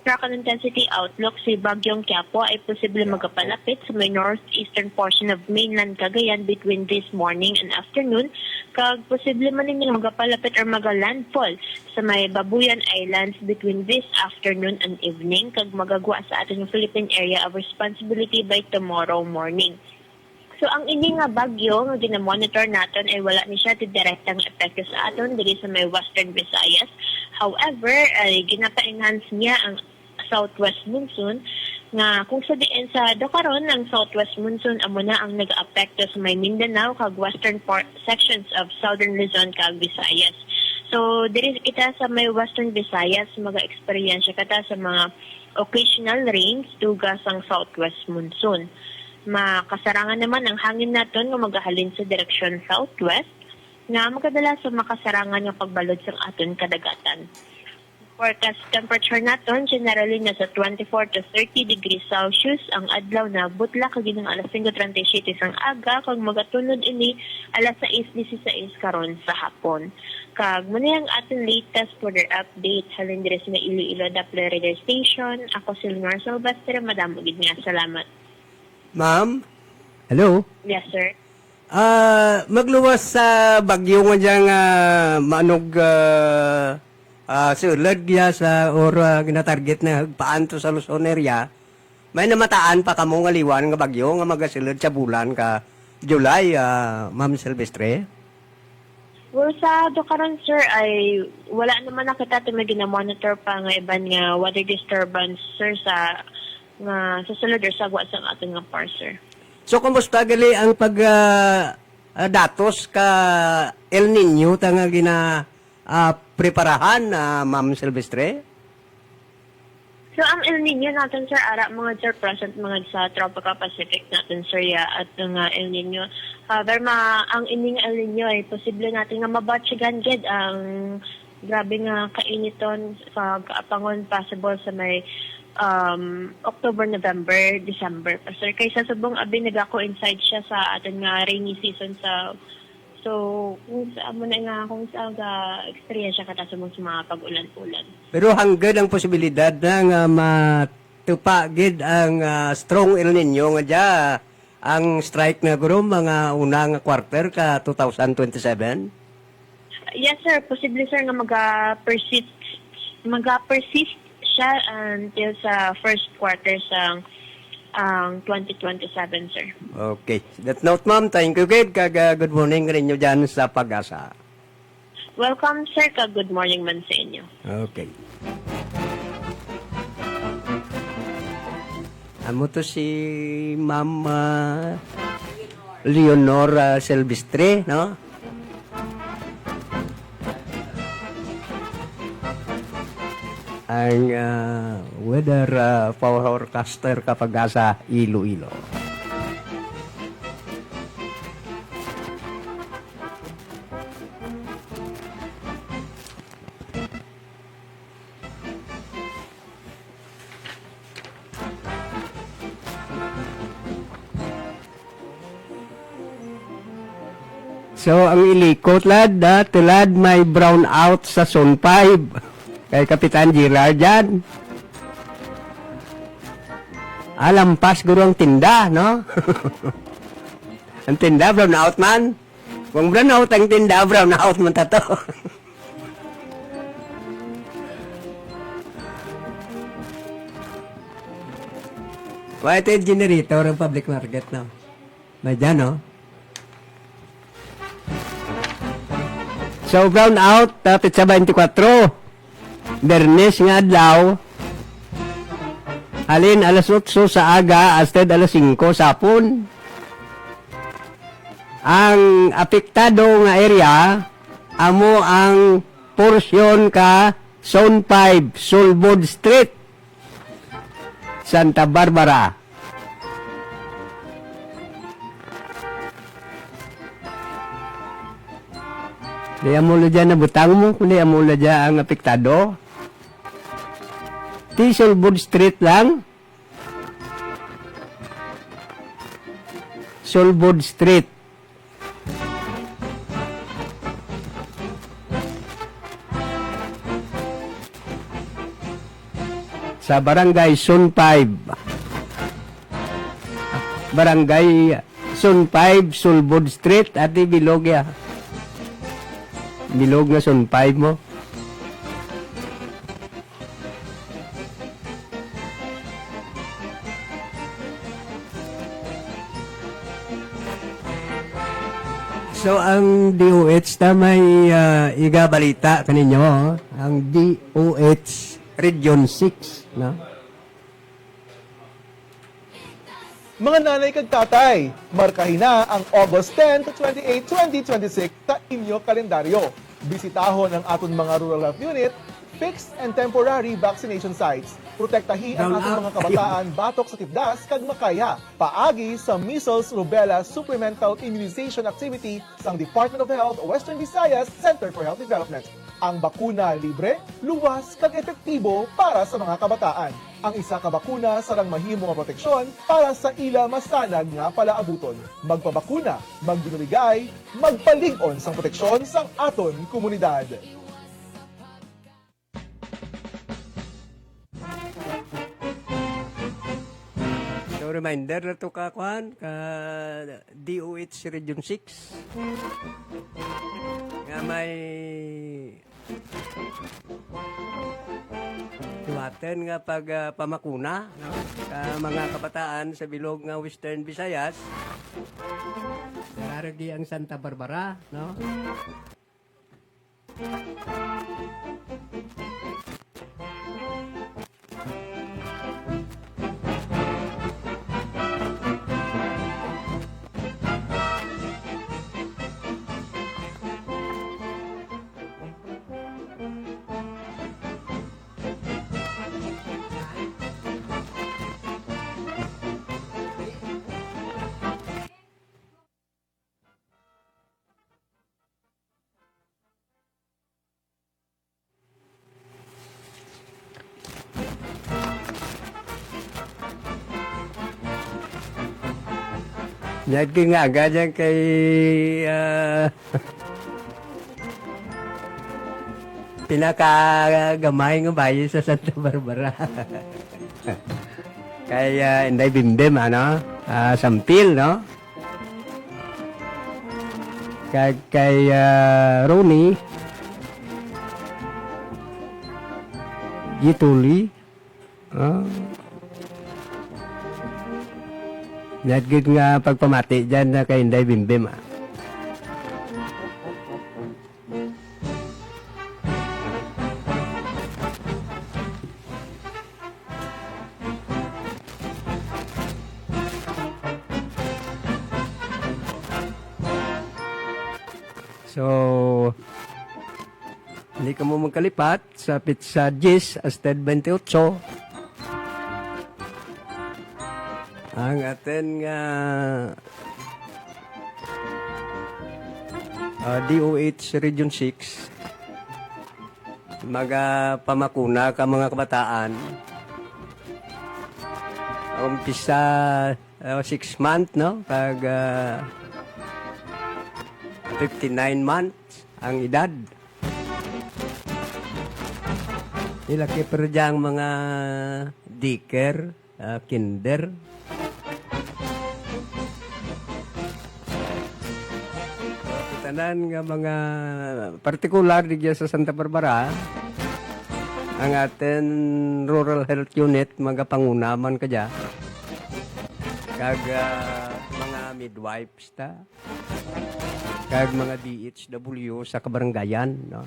track intensity outlook si Bagyong Quiapo ay posible magapalapit sa may northeastern portion of mainland Cagayan between this morning and afternoon, kag posible man ning magapalapit or magalandfall sa may Babuyan Islands between this afternoon and evening, kag magagwa sa ating Philippine area of responsibility by tomorrow morning. So ang ini nga bagyo nga ginamonitor naton ay wala ni siya direktang epekto sa aton diri sa may Western Visayas. However, ay ginapa-enhance niya ang southwest monsoon nga kung sa diin sa dokaron ng southwest monsoon amo na ang nag-aapekto sa may Mindanao kag western sections of southern Luzon kag Visayas. So diri kita sa may western Visayas maga-experience kata sa mga occasional rains duga sang southwest monsoon. Makasarangan naman ang hangin naton nga magahalin sa direksyon southwest nga makadala sa makasarangan nga pagbalod sang aton kadagatan. Forecast temperature naton generally nasa 24 to 30 degrees Celsius ang adlaw na butla kag ginang alas 5:37 sang aga kag magatunod ini alas 6:16 karon sa hapon. Kag muna ang aton latest weather update halin diri sa Iloilo Doppler Radio Station. Ako si Leonor Silvestre, madamo gid nga salamat. Ma'am? Hello? Yes sir. Magluwas sa bagyo nga diyang manog sulod ya sa or ginatarget na paanto sa Luzon area, may namataan pa kamo nga liwan nga bagyo nga magasulod sa bulan ka July, Ma'am Silvestre? Well, sa dokaron sir ay wala naman nakita may ginamonitor pa nga iban nga weather disturbance sir sa nga susulod or sagwa sa ating nga parser. So, kumusta gali ang pag datos ka El Nino ta nga preparahan, Ma'am Silvestre? So, ang El Nino natin, sir, ara, mga sir, present mga sa Tropical Pacific natin, sir, at ng El Nino. However, ang ining El Nino ay posible natin nga mabatsigan gid ang grabe nga kainiton sa kaapangon possible sa may October, November, December. Sir, kaysa subong abi nag-coincide siya sa atin nga rainy season sa so, kung saan mo na nga, kung saan ka experience ka sa mga pag-ulan-ulan. Pero hanggang ang posibilidad na nga matupagid ang strong El Nino nga dya, ang strike na guro mga unang quarter ka 2027? Yes, sir. Posible, sir, nga mag-persist siya until sa first quarter sa 2027, sir. Okay. That note, ma'am. Thank you, kid. Good morning rin nyo dyan sa Pag-asa. Welcome, sir. Good morning man sa inyo. Okay. Amo to si Ma'am Leonor Silvestre, no? Ang weather forecaster kapag sa Iloilo. So, ang ilikot, lad, tulad may brown out sa Zone 5. Kay Kapitan Gerard dyan. Alampas guro ang tinda, no? Ang tinda, brown out man. Kung brown out ang tinda, brown out man tato. White generator ang public market, no? May dyan, no? So, brown out, pizza 24. Bernes nga adlaw. Halin alas 8 sa aga, asted alas 5 sapon. Ang apektado nga area amo ang porsyon ka Zone 5, Sulbod Street, Santa Barbara. Di amula dyan na butang mo, kundi amula dyan ang apektado. Solbod Street lang. Solbod Street. Sa Barangay Sun 5. Barangay Sun 5, Solbod Street, at bilog ya. Bilog nga Sun 5 mo. So, ang DOH na may igabalita kaninyo, ang DOH Region 6, no? Mga nanay kag tatay, markahin na ang August 10 to 28, 2026 sa inyo kalendaryo. Bisitahon ang aton mga rural health unit, fixed and temporary vaccination sites. Protektahi ang ating mga kabataan batok sa tipdas kag makaya. Paagi sa measles, rubella supplemental immunization activity sang Department of Health Western Visayas Center for Health Development. Ang bakuna libre, luwas kag epektibo para sa mga kabataan. Ang isa ka bakuna sarang mahimo nga proteksyon para sa ila masanag nga palaabuton. Magpabakuna, magbinuligay, magpalig-on sang proteksyon sang aton komunidad. So, reminder na ito ka DOH Region 6. Nga may iwaten nga pamakuna, no? Sa mga kabataan sa bilog nga Western Visayas. Naragi ang Santa Barbara, no? Jadi nga agad kay pinakagamay ng bayan sa Santa Barbara. Kay Inday Bimdim, Sampil, no? Kay Ronnie, Gituli, Nagiging nga pagpamati dyan na kay Inday Bimbim. So, hindi ka mo magkalipat sa Pizza Gis, Asted 28. Ang atin nga DOH Region 6 pamakuna ka mga kabataan. Umpisa 6 months, no? Pag 59 months ang edad. Ilaki pero diyang mga daycare, kinder. Tanan nga mga partikular digya sa Santa Barbara, ang aten rural health unit mga pangunaman kadya kag mga midwives ta kag mga DHW sa kabaranggayan, no?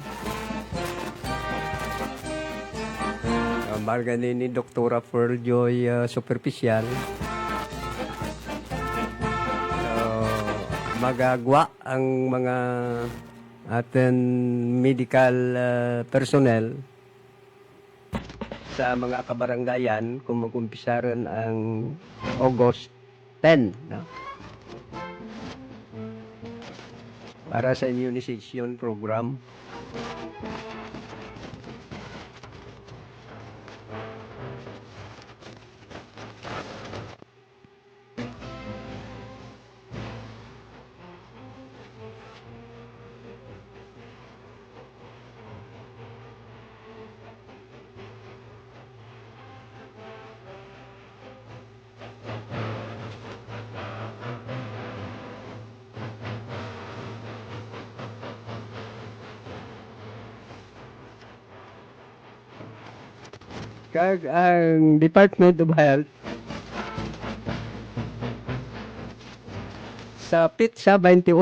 Marga ni Dr. Pearl Joy Superficial. Magagawa ang mga aten medical personnel sa mga kabaranggayan kung mag-umpisaran ang August 10, no? Para sa immunization program. Kag ang Department of Health sa Pitsa 28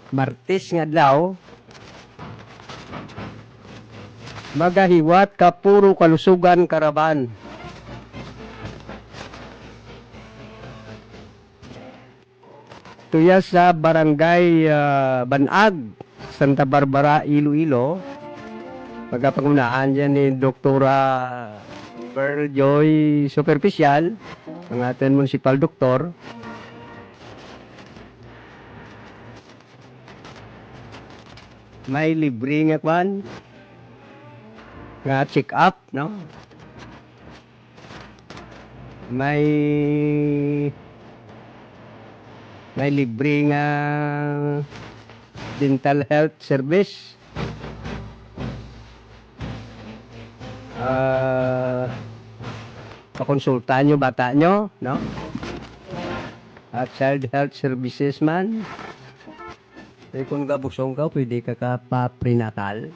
Martes nga daw magahiwat ka puro kalusugan karaban. Tuya sa Barangay Banag, Santa Barbara, Iloilo. Magapangunaan dyan ni Doktora Pearl Joy Superficial, ang ating municipal doktor. May libre nga kwan, nga check up, no? May libre nga dental health service. Pakonsultahan nyo bata nyo, no? At child health services man. Eh, kung gabusong ka, pwede ka pa-prenatal.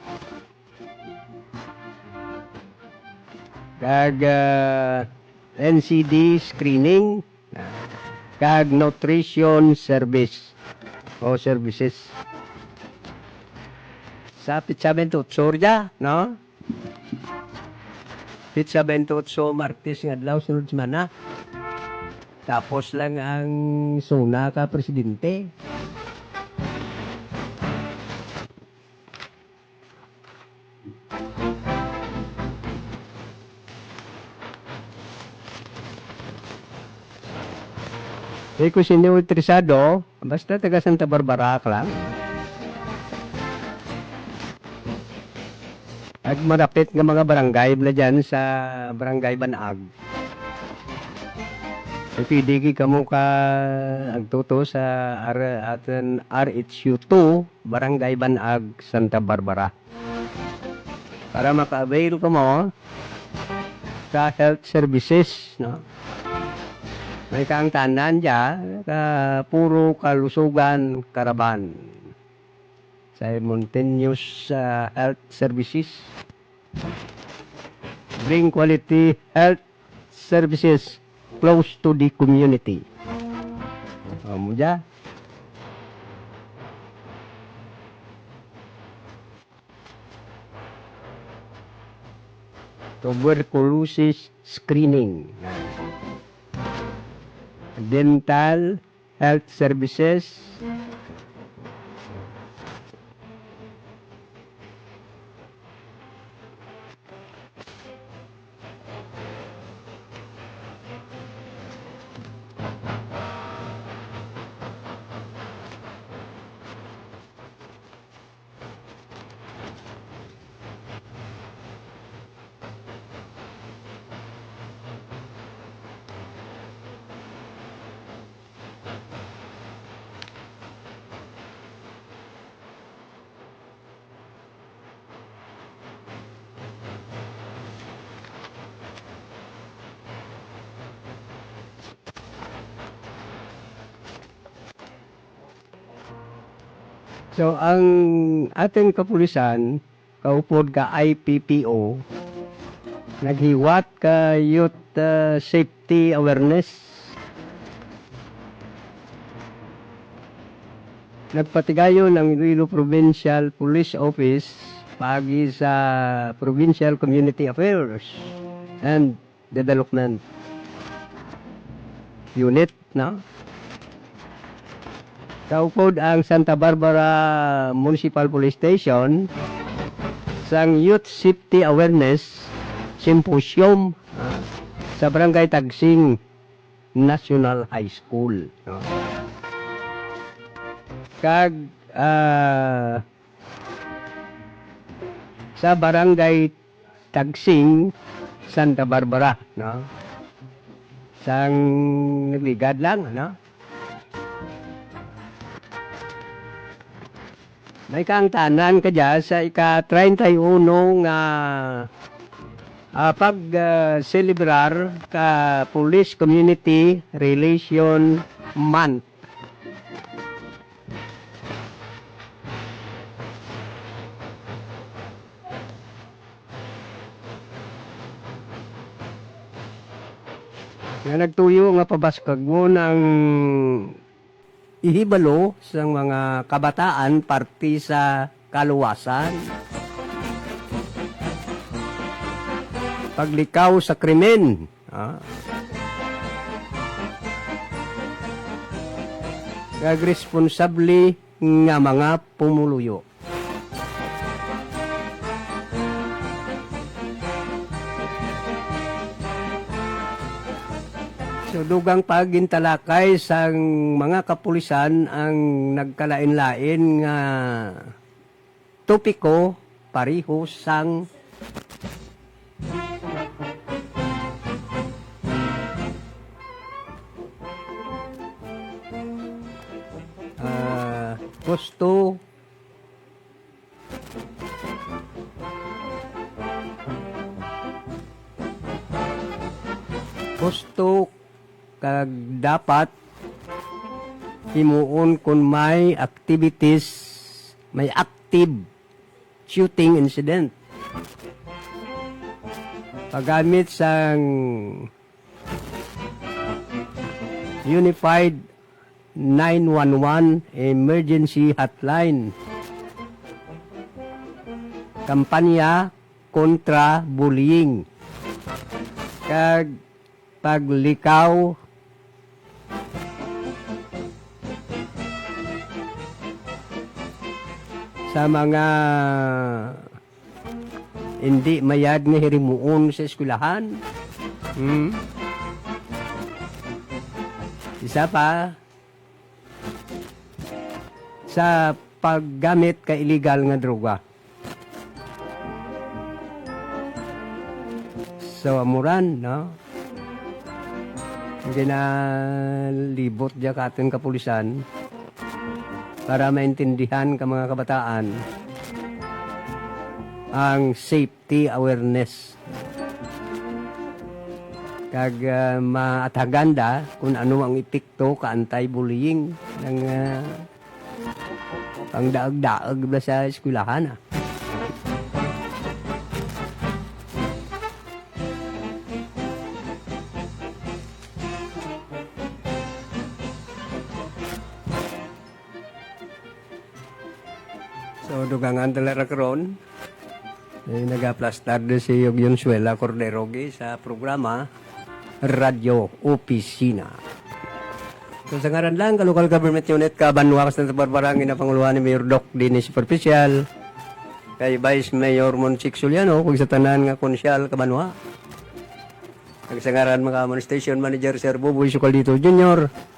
Kag NCD screening. Kag nutrition service o services. Sa Pitsa 28, no? Pitsa 28, Martes nga adlaw sunod semana. Tapos lang ang suna ka presidente. Eh, kung sino interesado, basta taga Santa Barbara ka lang. At marapit ng mga barangay bala dyan sa Barangay Banag. E pwede ka mo ka agtuto sa atin RHU2, Barangay Banag, Santa Barbara. Para maka-avail ka mo sa health services, no? May kang tanan dyan, puro kalusugan karaban. Simultaneous health services. Bring quality health services close to the community. Muja. Tuberculosis screening. Dental health services. So, ang ating kapulisan, kaupod ka IPPO, naghiwat ka youth safety awareness. Nagpatigayo ng Iloilo Provincial Police Office pagi sa Provincial Community Affairs and Development Unit, no? Kaupod ang Santa Barbara Municipal Police Station sang Youth Safety Awareness Symposium sa Barangay Tagsing National High School, no? Kag sa Barangay Tagsing Santa Barbara, no? Sang nagligad lang, no? May kang tanan ka dyan sa ika-31 nga pag-celebrar ka Police Community Relation Month. nga nagtuyo nga pabaskag mo ng ihibalo sa mga kabataan parte sa kaluwasan. Paglikaw sa krimen. Kag responsable nga mga pumuluyo. So, dugang pagintalakay sa mga kapulisan ang nagkalain-lain nga topiko pareho sang gusto kag dapat himuon kung may activities, may active shooting incident. Paggamit sang Unified 911 Emergency Hotline. Kampanya kontra bullying. Kag paglikaw sa mga hindi mayad nga hirimuon sa eskwelahan. Isa pa, sa paggamit ka illegal nga droga. So, amuran, no? Ginalibot dyan ka ating kapulisan para maintindihan ka mga kabataan ang safety awareness. Kag maataganda kung ano ang epekto ka anti-bullying ng pangdaag-daag ba sa eskwelahan. So, dugangan talaga karon. Nag-aplastar na si Yogyon Suela Cordero sa programa Radio Opisina. So, sa ngaran lang, ka-local government unit ka, Banwa, Kastan sa Barbarangin na Panguluhan ni Mayor Doc Dennis Superficial, kay Vice Mayor Monsic Suliano, kung sa tanan nga konsyal ka Banwa. Sa ngaran mga Station Manager Sir Buboy Sucaldito Jr.,